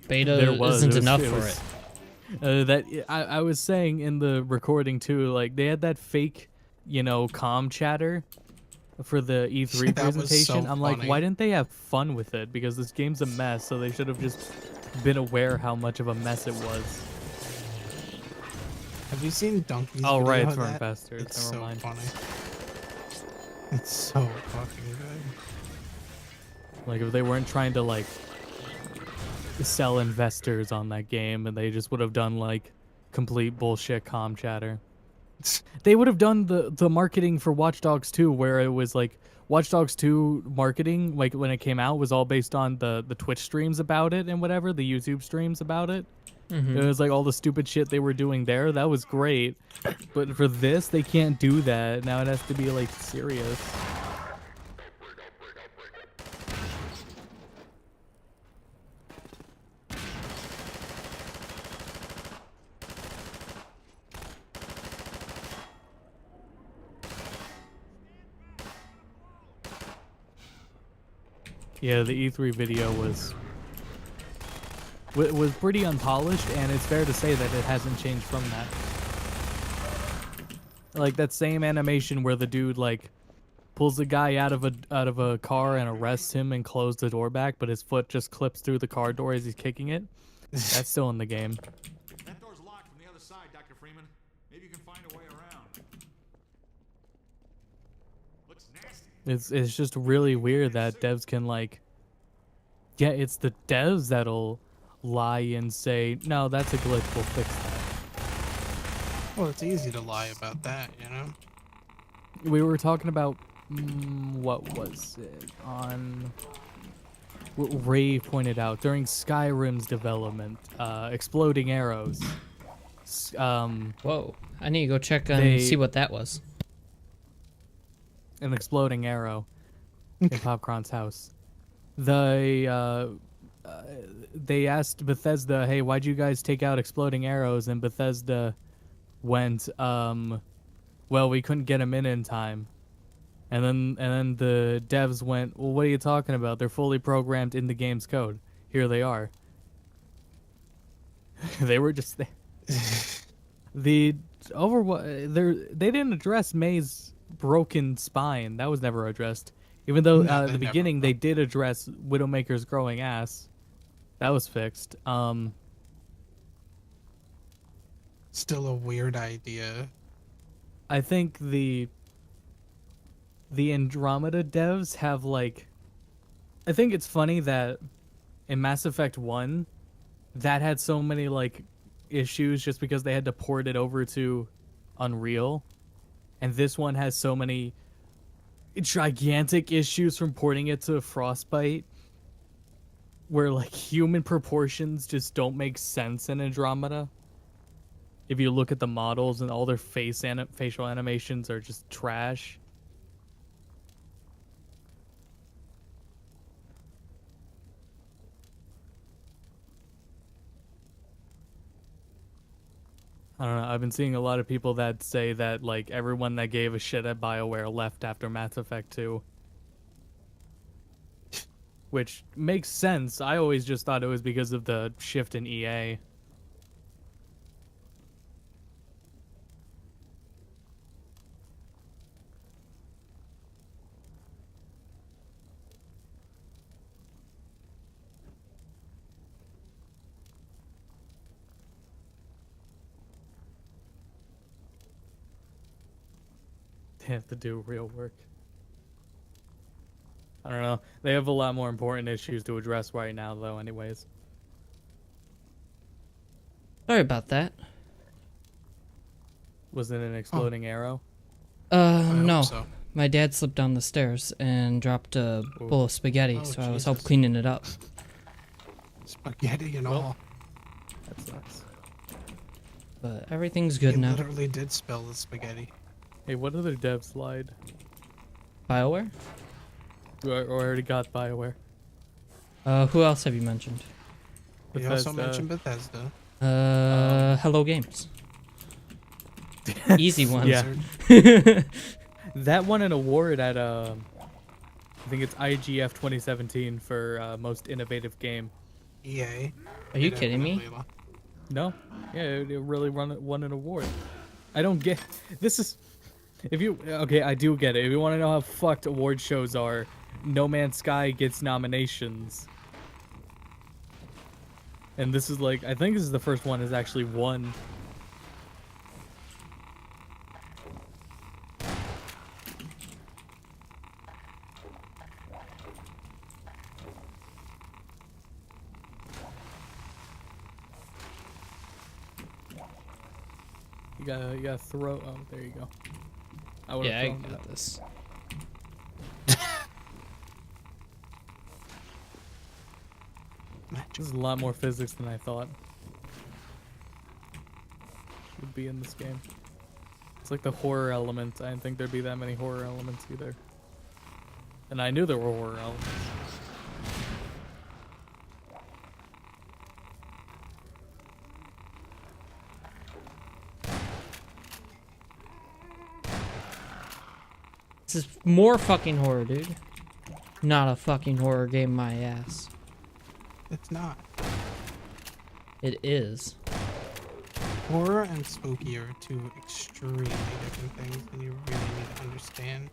Beta isn't enough for it. I was saying in the recording too, like they had that fake, comm chatter for the E3 presentation. I'm like, why didn't they have fun with it? Because this game's a mess, so they should have just been aware how much of a mess it was. Have you seen Donkey's Oh video right, of it's running that? faster. It's Never so mind. funny. It's so fucking good. Like if they weren't trying to like sell investors on that game, and they just would have done like complete bullshit comm chatter. They would have done the marketing for Watch Dogs 2, where it was like Watch Dogs 2 marketing, like when it came out, was all based on the Twitch streams about it and whatever, the YouTube streams about it. It was like all the stupid shit they were doing there. That was great. But for this, they can't do that. Now it has to be like serious. Yeah, the E3 video was pretty unpolished, and it's fair to say that it hasn't changed from that. Like that same animation where the dude like pulls the guy out of a car and arrests him and closes the door back, but his foot just clips through the car door as he's kicking it. That's still in the game. That door's locked from the other side, Dr. Freeman. Maybe you can find a way around. Looks nasty. It's just really weird that devs can like, yeah, it's the devs that'll lie and say, no, that's a glitch, we'll fix that. Well, it's easy to lie about that, you know? We were talking about, what was it? On what Ray pointed out during Skyrim's development, exploding arrows. Whoa. I need to go check and see what that was. An exploding arrow in Popcron's house. They asked Bethesda, hey, why'd you guys take out exploding arrows? And Bethesda went, well, we couldn't get them in time. And then the devs went, well, what are you talking about? They're fully programmed in the game's code. Here they are. They were just they didn't address May's broken spine. That was never addressed. Even though at the beginning they did address Widowmaker's growing ass. That was fixed. Still a weird idea. I think the Andromeda devs have like, I think it's funny that in Mass Effect 1 that had so many like issues just because they had to port it over to Unreal, and this one has so many gigantic issues from porting it to Frostbite, where like human proportions just don't make sense in Andromeda. If you look at the models and all their facial animations are just trash. I don't know. I've been seeing a lot of people that say that like everyone that gave a shit at BioWare left after Mass Effect 2. Which makes sense. I always just thought it was because of the shift in EA. They have to do real work. I don't know. They have a lot more important issues to address right now, though, anyways. Sorry about that. Was it an exploding arrow? No. So. My dad slipped down the stairs and dropped a bowl of spaghetti, so I was helping cleaning it up. Spaghetti and all. That sucks. But everything's good He now. literally did spill the spaghetti. Hey, what other devs lied? BioWare? Or already got BioWare? Who else have you mentioned? He also mentioned Bethesda. Hello Games. Easy one. Yeah. That won an award at I think it's IGF 2017 for most innovative game. EA. Are you kidding me? No, yeah, it really won an award. I don't get this is if you okay, I do get it. If you want to know how fucked award shows are, No Man's Sky gets nominations, and this is like I think this is the first one has actually won. You gotta throw. Oh, there you go. Yeah, I got this. This is a lot more physics than I thought would be in this game. It's like the horror element. I didn't think there'd be that many horror elements either. And I knew there were horror elements. This is more fucking horror, dude. Not a fucking horror game, my ass. It's not. It is. Horror and spooky are two extremely different things, and you really need to understand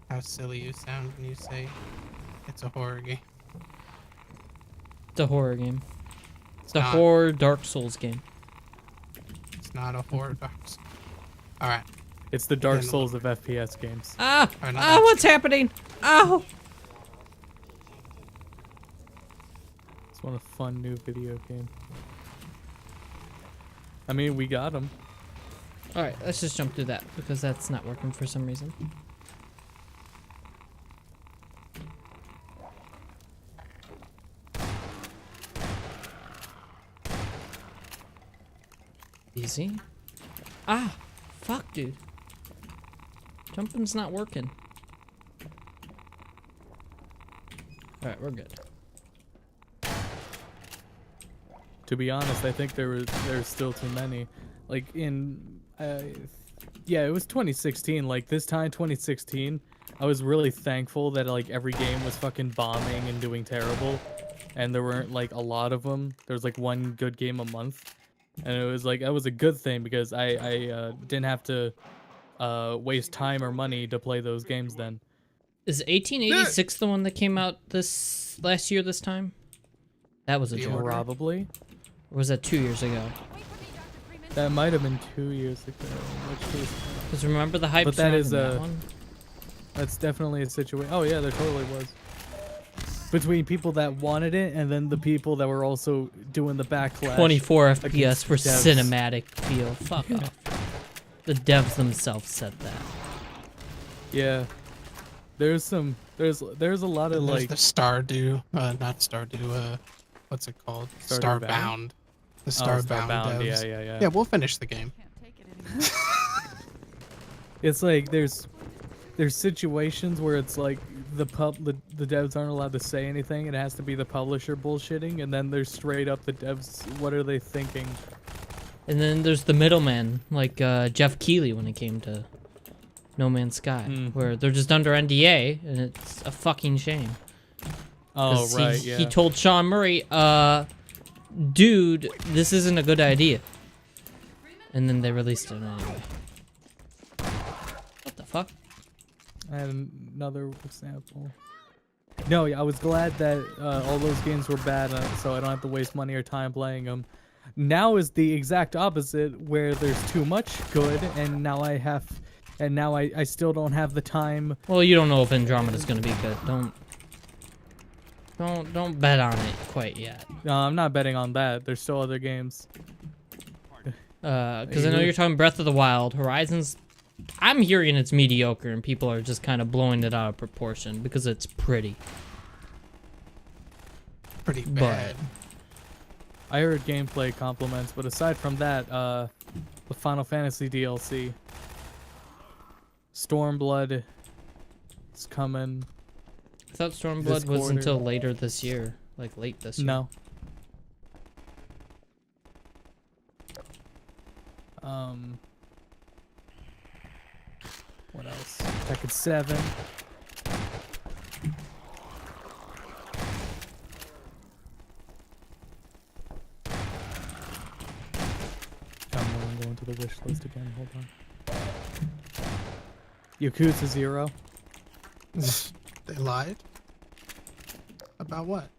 how silly you sound when you say it's a horror game. It's a horror game. It's a not. horror Dark Souls game. It's not a horror Dark Souls. Alright. It's the Dark Souls of FPS games. Ah! Alright, Ah! What's happening? Ow! It's one a fun new video game. I mean, we got them. Alright, let's just jump through that because that's not working for some reason. Easy. Ah! Fuck, dude. Jumping's not working. Alright, we're good. To be honest, I think there's still too many. Like in, yeah, it was 2016. Like this time, 2016, I was really thankful that like every game was fucking bombing and doing terrible, and there weren't like a lot of them. There was like one good game a month, and it was like that was a good thing because I didn't have to waste time or money to play those games then. Is 1886 the one that came out this last year this time? That was a joke. Probably. Or was that 2 years ago? That might have been 2 years ago. Because remember the hype But that is that one? That's definitely a situation. Oh yeah, there totally was. Between people that wanted it and then the people that were also doing the backlash. 24 FPS for devs. cinematic feel. Fuck off. The devs themselves said that. Yeah. There's a lot of And there's like the Stardew, not Stardew, what's it called? Stardew Starbound. The Starbound, Starbound devs. yeah. Yeah, we'll finish the game. It's like there's situations where it's like the devs aren't allowed to say anything. It has to be the publisher bullshitting, and then there's straight up the devs. What are they thinking? And then there's the middleman, like Jeff Keighley when it came to No Man's Sky, where they're just under NDA, and it's a fucking shame. Oh, 'Cause right, he, yeah. He told Sean Murray, dude, this isn't a good idea. And then they released it anyway. What the fuck? I had another example. No, yeah, I was glad that all those games were bad, so I don't have to waste money or time playing them. Now is the exact opposite, where there's too much good, and now I still don't have the time. Well, you don't know if Andromeda's gonna be good. Don't bet on it quite yet. No, I'm not betting on that. There's still other games. Because I know you're talking Breath of the Wild. Horizon's, I'm hearing it's mediocre, and people are just kind of blowing it out of proportion because it's pretty. Pretty bad. I heard gameplay compliments, but aside from that, the Final Fantasy DLC, Stormblood, is coming. I thought Stormblood This was quarter. until later this year, like late this year. No. What else? Tekken 7. I'm going to the wish list again. Hold on. Yakuza 0. They lied? About what?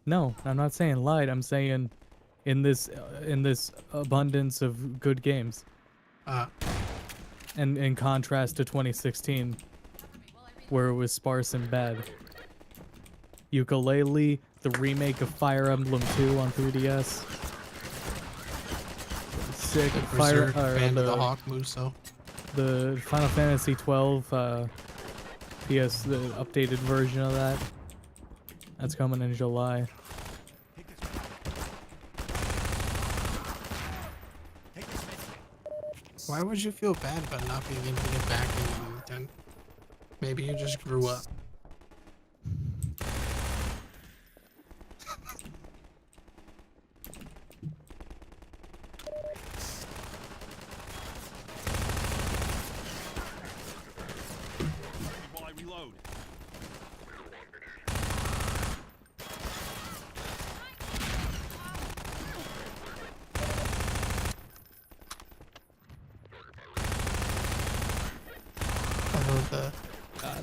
No, I'm not saying lied. I'm saying in this abundance of good games. And in contrast to 2016, where it was sparse and bad. Yooka-Laylee, the remake of Fire Emblem 2 on 3DS. Sick. Berserk, Band of the Hawk, Muso. The Final Fantasy 12 PS, the updated version of that. That's coming in July. Why would you feel bad about not being able to get back into Nintendo? Maybe you just grew up. While I reload. Although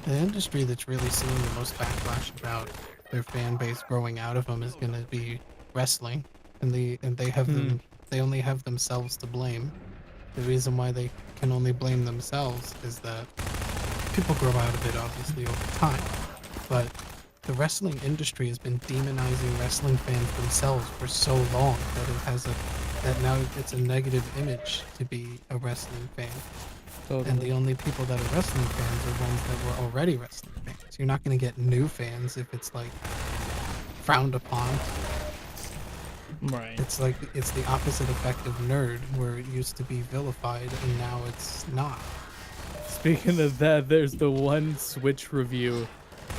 the industry that's really seeing the most backlash about their fan base growing out of them is going to be wrestling, and they have them. They only have themselves to blame. The reason why they can only blame themselves is that people grow out of it, obviously, over time. But the wrestling industry has been demonizing wrestling fans themselves for so long that it has that now it's a negative image to be a wrestling fan. Totally. And the only people that are wrestling fans are ones that were already wrestling fans. You're not going to get new fans if it's like frowned upon. Right. It's like it's the opposite effect of nerd, where it used to be vilified and now it's not. Speaking of that, there's the one Switch review,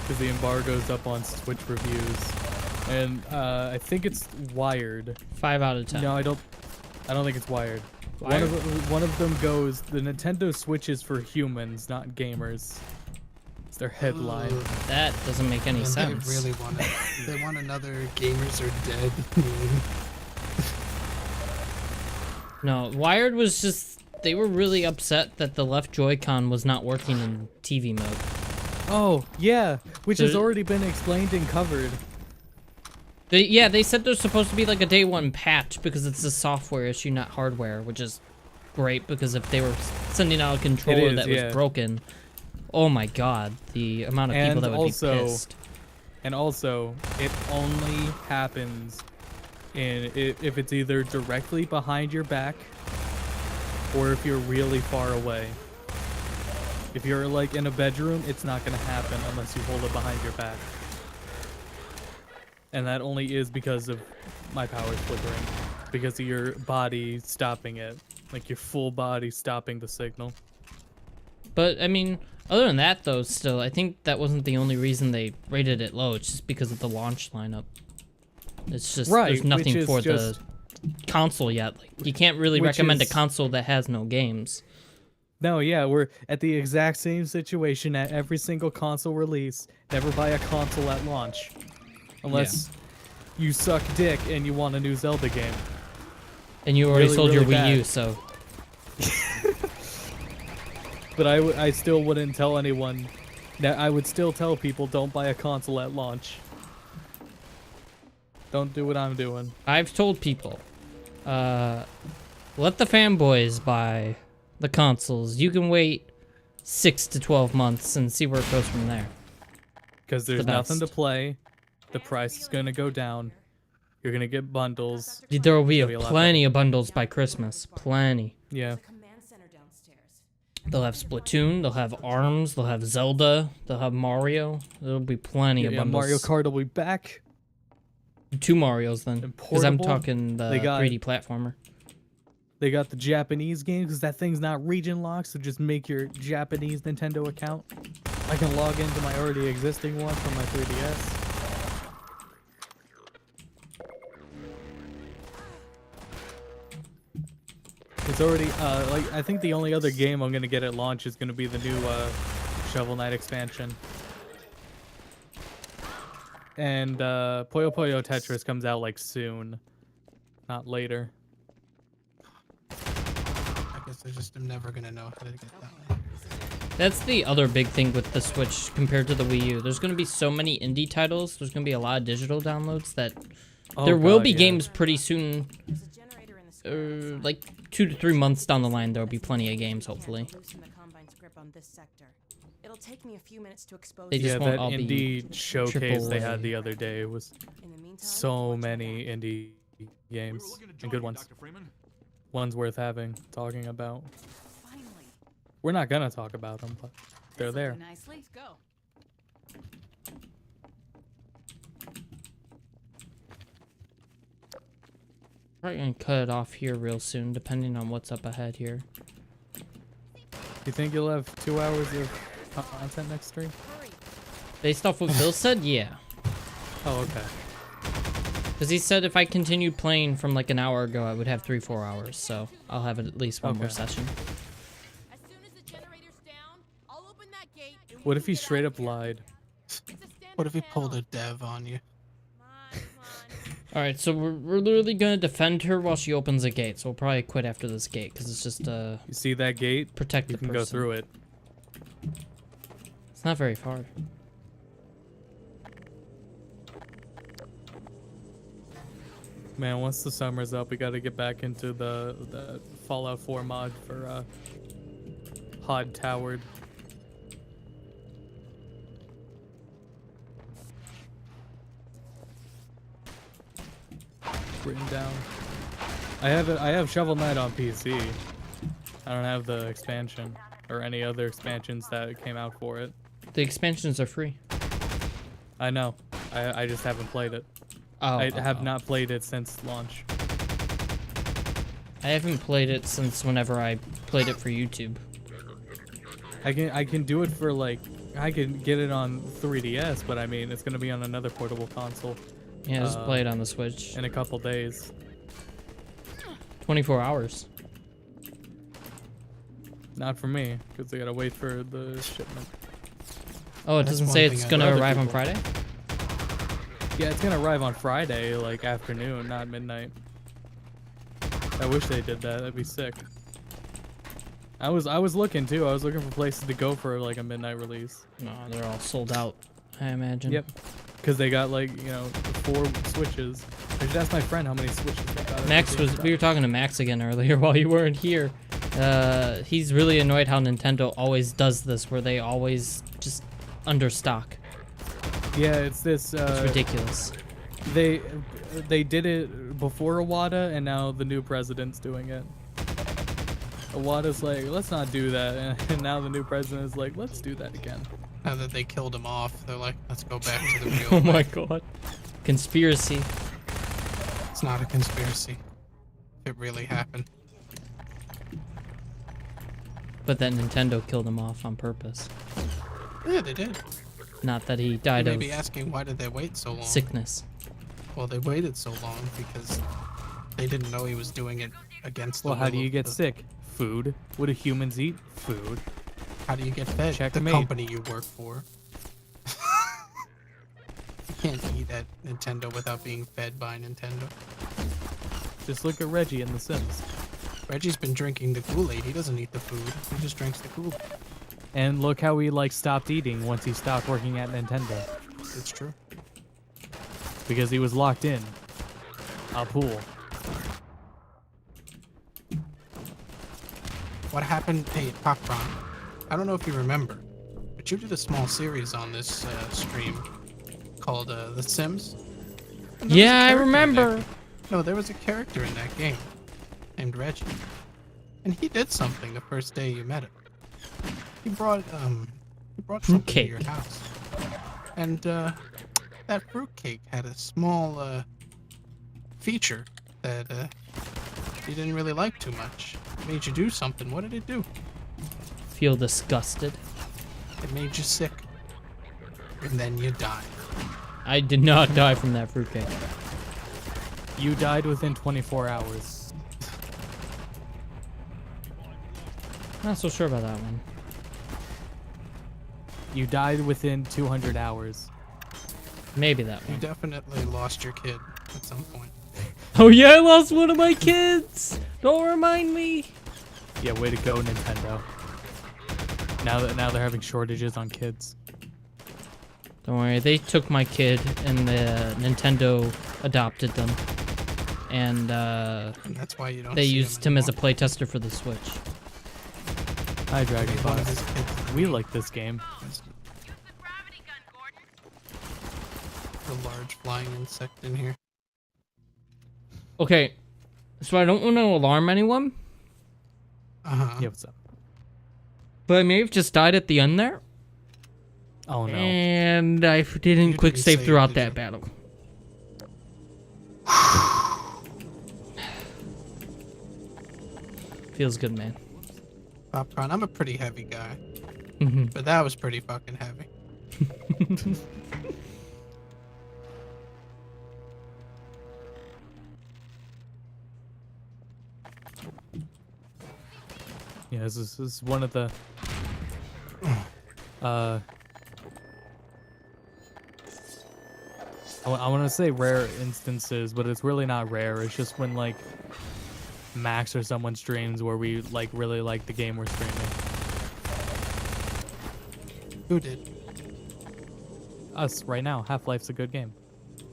because the embargo's up on Switch reviews, and I think it's Wired. 5 out of 10. No, I don't think it's Wired. Wired? One of them goes, the Nintendo Switch is for humans, not gamers. It's their headline. That doesn't make any And sense. They really want it. They want another "gamers are dead" meme. No, Wired was just, they were really upset that the left Joy-Con was not working in TV mode. Oh, yeah, which has There- already been explained and covered. They said there's supposed to be like a day one patch because it's a software issue, not hardware, which is great because if they were sending out a controller that was broken, oh my god, the amount of people And that would also- be pissed. And also, it only happens if it's either directly behind your back or if you're really far away. If you're like in a bedroom, it's not going to happen unless you hold it behind your back. And that only is because of my power flickering, because of your body stopping it, like your full body stopping the signal. But I mean, other than that though, still, I think that wasn't the only reason they rated it low. It's just because of the launch lineup. It's just there's nothing for the console yet. Like, you can't really recommend a console that has no games. No, yeah, we're at the exact same situation at every single console release. Never buy a console at launch. Unless you suck dick and you want a new Zelda game. And you already sold your really Wii U, bad. so... But I still wouldn't tell anyone. That I would still tell people don't buy a console at launch. Don't do what I'm doing. I've told people, let the fanboys buy the consoles. You can wait 6 to 12 months and see where it goes from there. Because there's The nothing to best. play. The price is going to go down. You're going to get bundles. There will be It's gonna be a lot plenty of bundles by Christmas. Plenty. Yeah. Command center downstairs. They'll have Splatoon, they'll have ARMS, they'll have Zelda, they'll have Mario. There'll be plenty of Yeah, bundles. Mario Kart will be back. 2 Marios then. And Because I'm portable, talking the they got- 3D platformer. They got the Japanese game because that thing's not region locked, so just make your Japanese Nintendo account. I can log into my already existing one from my 3DS. It's already, like, I think the only other game I'm gonna get at launch is gonna be the new, Shovel Knight expansion. And, Puyo Puyo Tetris comes out, like, soon. Not later. I guess I just am never gonna know how to get that one. That's the other big thing with the Switch compared to the Wii U. There's going to be so many indie titles. There's going to be a lot of digital downloads that there will be games pretty soon. There's a generator in the square. Like 2 to 3 months down the line, there will be plenty of games, hopefully. Loosen the Combine's grip on this sector. It'll take me a few minutes to expose They you. just Yeah, won't that all be indie showcase they had the other day was In the meantime, so watch many your back. indie We games were looking to and join good you, ones. Dr. Freeman. Ones worth having, talking about. Finally. We're not gonna talk about them, but they're there. Nicely. Let's go. Probably going to cut it off here real soon, depending on what's up ahead here. You think you'll have 2 hours of content next stream? Hurry. Based off what Bill said, yeah. Oh, okay. Because he said if I continued playing from like an hour ago, I would have 3-4 hours. So I'll have at least one more Okay. session. As soon as the generator's down, I'll open that gate. and we What can if he get straight out up of here. lied? It's a What if he standard pulled a panel. dev on you? Come on. Alright, so we're literally going to defend her while she opens a gate. So we'll probably quit after this gate because it's just You see that gate? protect You the can person. go through it. not very far. Man, once the summer's up, we gotta get back into the Fallout 4 mod for Pod Towered. Written down. I have Shovel Knight on PC. I don't have the expansion or any other expansions that came out for it. The expansions are free. I know. I just haven't played it. I have not played it since launch. I haven't played it since whenever I played it for YouTube. I can do it for like I can get it on 3DS, but I mean it's gonna be on another portable console. Yeah, just play it on the Switch. In a couple days. 24 hours. Not for me, because I gotta wait for the shipment. Oh, it That's doesn't one say thing it's I'd gonna rather arrive on people- Friday? Yeah, it's gonna arrive on Friday, like afternoon, not midnight. I wish they did that. That'd be sick. I was looking too. I was looking for places to go for like a midnight release. No, they're all sold out, I imagine. Yep. Because they got like 4 Switches. I should ask my friend how many Switches they got. We were talking to Max again earlier while you weren't here. He's really annoyed how Nintendo always does this, where they always just understock. Yeah, it's this. It's ridiculous. They did it before Iwata, and now the new president's doing it. Iwata's like, let's not do that, and now the new president is like, let's do that again. Now that they killed him off, they're like, let's go back to the real Oh way. my god. Conspiracy. It's not a conspiracy. It really happened. But that Nintendo killed him off on purpose. Yeah, they did. Not that he You died may of be asking, why did they wait so long? sickness. Well, they waited so long because they didn't know he was doing it against the Well, how will do you of get the- sick? Food. What do humans eat? Food. How do you get fed? Checkmate. The company you work for. You can't eat at Nintendo without being fed by Nintendo. Just look at Reggie in The Sims. Reggie's been drinking the Kool-Aid. He doesn't eat the food. He just drinks the Kool-Aid. And look how he like stopped eating once he stopped working at Nintendo. It's true. Because he was locked in. A pool. What happened? Hey, Popcron. I don't know if you remember, but you did a small series on this stream called The Sims. And there was a Yeah, I character in that remember. game. No, there was a character in that game named Reggie, and he did something the first day you met him. He brought something to your house, and that fruitcake had a small feature that you didn't really like too much. It made you do something. What did it do? Feel disgusted. It made you sick, and then you died. I did not die from that fruitcake. You died within 24 hours. Not so sure about that one. You died within 200 hours. Maybe that You one. definitely lost your kid at some point. Oh yeah, I lost one of my kids! Don't remind me! Yeah, way to go, Nintendo. Now they're having shortages on kids. Don't worry, they took my kid and the Nintendo adopted them. And And that's why you don't. they see used him as a anymore. playtester for the Switch. Hi, Dragon Maybe one of Fox. his kids We like this game. has a large flying insect in here. Okay, so I don't want to alarm anyone, Yeah, what's up? but I may have just died at the end there. Oh no. And I didn't You quick didn't save save, throughout did that you? battle. Feels good, man. Popcorn. I'm a pretty heavy guy, hmm but that was pretty fucking heavy. Yeah, this is one of the I want to say rare instances, but it's really not rare. It's just when like Max or someone streams where we like really like the game we're streaming. Who did? us right now. Half-Life's a good game.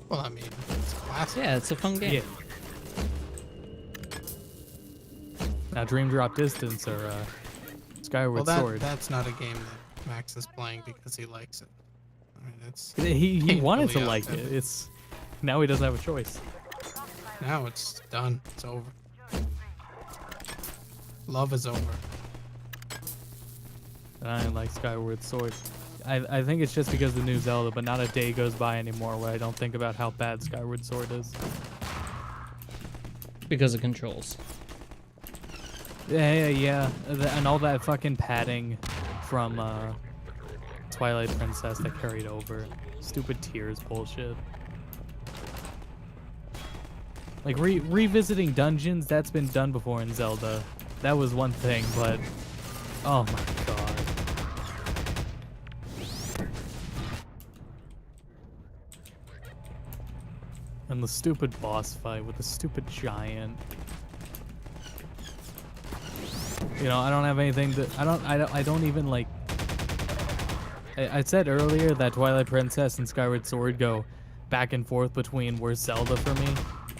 Well, I mean, it's classic. Yeah, it's a fun game. Yeah. Now, Dream Drop Distance or Skyward Sword. That's not a game that Max is playing because he likes it. I mean, it's He wanted to painfully like it. It's now he doesn't have a choice. now it's done. It's over. Love is over. And I like Skyward Sword. I think it's just because of the new Zelda, but not a day goes by anymore where I don't think about how bad Skyward Sword is. Because of controls. Yeah. And all that fucking padding from Twilight Princess that carried over. Stupid tears bullshit. Like revisiting dungeons, that's been done before in Zelda. That was one thing, but oh my god. And the stupid boss fight with the stupid giant. You know, I don't have anything to. I don't even like. I said earlier that Twilight Princess and Skyward Sword go back and forth between worst Zelda for me.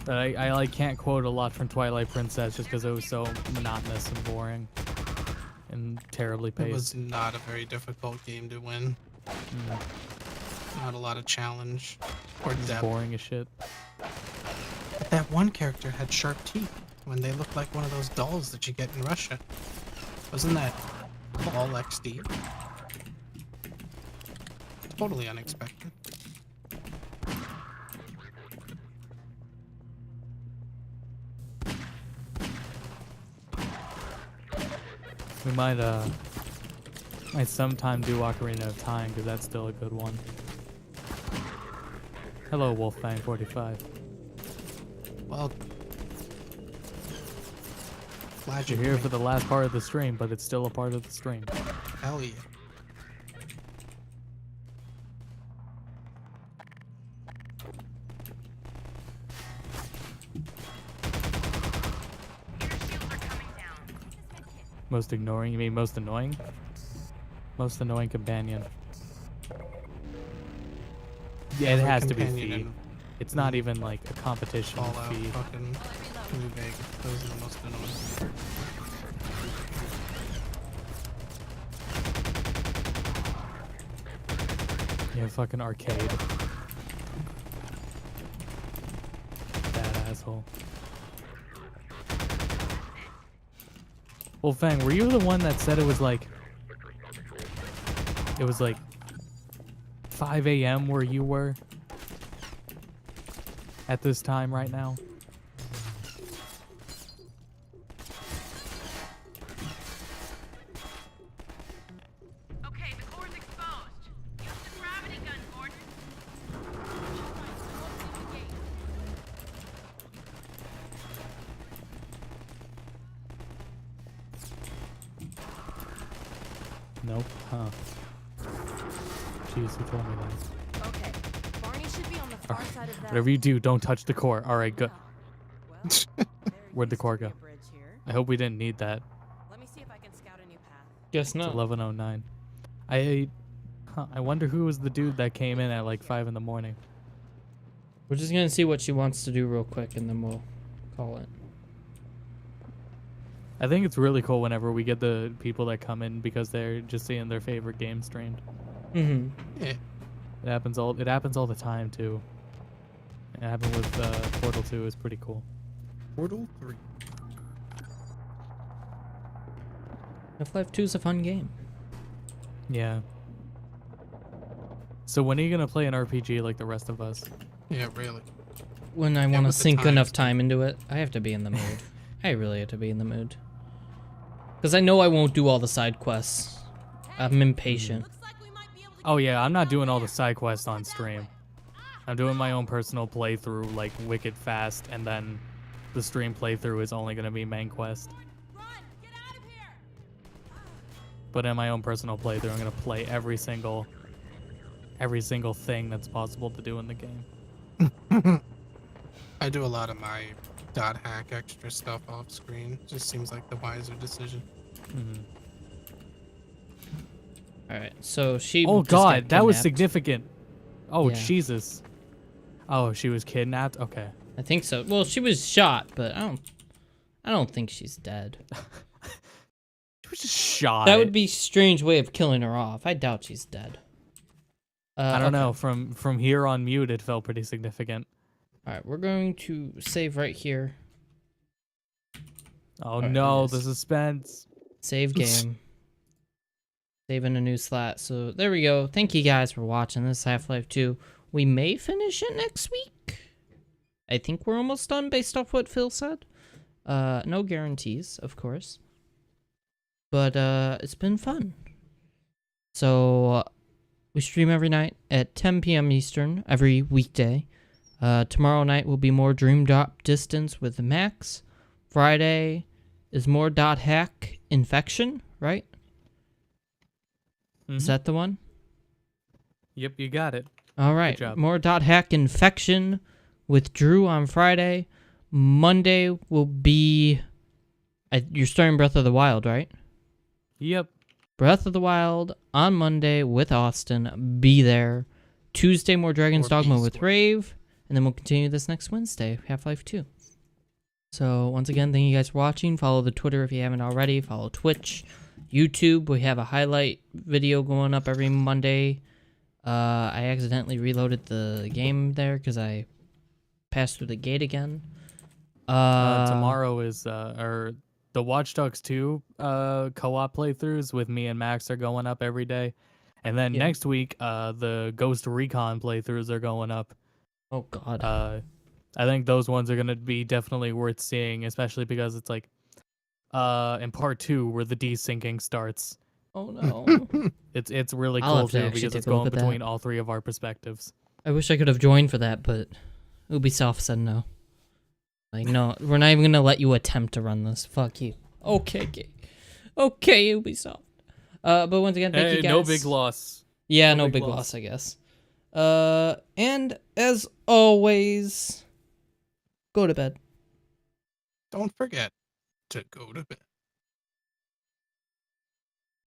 But I like can't quote a lot from Twilight Princess just because it was so monotonous and boring and terribly paced. It was not a very difficult game to win. Not a lot of challenge or It's depth. boring as shit. But that one character had sharp teeth when they looked like one of those dolls that you get in Russia. Wasn't that all XD? Totally unexpected. We might sometime do Ocarina of Time because that's still a good one. Hello, Wolfgang 45. Well, glad You're here for the last part of the stream, but it's still a part of the stream. Hell yeah. Most ignoring? You mean most annoying? Most annoying companion. Yeah, it Every has to be companion Fee. in It's not even like a competition with Fallout, Fee. fucking New Vegas. Those are the most annoying. Yeah, fucking arcade. That asshole. Well, Fang, were you the one that said it was like 5 a.m. where you were at this time right now? Okay, the core's exposed. Use the gravity gun, Gordon. Nope. Huh. Jeez, who told me that? Okay, Barney should be on the far side of that. Whatever you do, don't touch the core. Alright, good. Well, there Where'd the used core to be go? a bridge here. I hope we didn't need that. Let me see if I can scout a new path. Guess It's not. 11:09. I wonder who was the dude that came in at like 5 in the morning. We're just gonna see what she wants to do real quick, and then we'll call it. I think it's really cool whenever we get the people that come in because they're just seeing their favorite game streamed. Mm-hmm. Yeah. It happens all the time too. It happened with Portal 2. Is pretty cool. Portal 3. Half-Life 2 is a fun game. Yeah. So when are you gonna play an RPG like the rest of us? Yeah, really. When I want to with the sink times. enough time into it, I have to be in the mood. I really have to be in the mood. Because I know I won't do all the side quests. I'm impatient. Looks like we might be able to Oh yeah, I'm not doing all the side quests on stream. I'm doing my own personal playthrough like wicked fast, and then the stream playthrough is only gonna be main quest. run! Get out of here! But in my own personal playthrough, I'm gonna play every single thing that's possible to do in the game. I do a lot of my dot hack extra stuff off screen. Just seems like the wiser decision. Mhm. Alright, so she Oh just got god, that was kidnapped. significant. Oh, Yeah. Jesus. Oh, she was kidnapped? Okay. I think so. Well, she was shot, but I don't think she's dead. She was just shot. That would be a strange way of killing her off. I doubt she's dead. I don't okay. know. From here on mute, it felt pretty significant. All right, we're going to save right here. Oh right, no, it the is. suspense. Save game. Saving a new slot. So there we go. Thank you guys for watching this Half-Life 2. We may finish it next week. I think we're almost done based off what Phil said. No guarantees, of course. But it's been fun. So we stream every night at 10 p.m. Eastern every weekday. Tomorrow night will be more Dream Drop Distance with Max. Friday is more .hack Infection, right? Is that the one? Yep, you got it. All right. job. More .hack Infection with Drew on Friday. Monday will be... you're starting Breath of the Wild, right? Yep. Breath of the Wild on Monday with Austin. Be there. Tuesday, more Dragon's Or Dogma Beast with Wars. Rave. And then we'll continue this next Wednesday, Half-Life 2. So, once again, thank you guys for watching. Follow the Twitter if you haven't already. Follow Twitch. YouTube, we have a highlight video going up every Monday. I accidentally reloaded the game there because I passed through the gate again. Tomorrow is the Watch Dogs 2 co-op playthroughs with me and Max are going up every day. And then next week, the Ghost Recon playthroughs are going up. Oh, God. I think those ones are going to be definitely worth seeing, especially because it's like in part 2 where the desyncing starts. Oh, no. It's really I'll cool have to too actually because take it's a look going at that. between all three of our perspectives. I wish I could have joined for that, but Ubisoft said no. Like, no, we're not even going to let you attempt to run this. Fuck you. Okay, Ubisoft. But once again, thank you guys. No big loss. Yeah, No no big big loss. loss, I guess. And as always, go to bed. Don't forget to go to bed.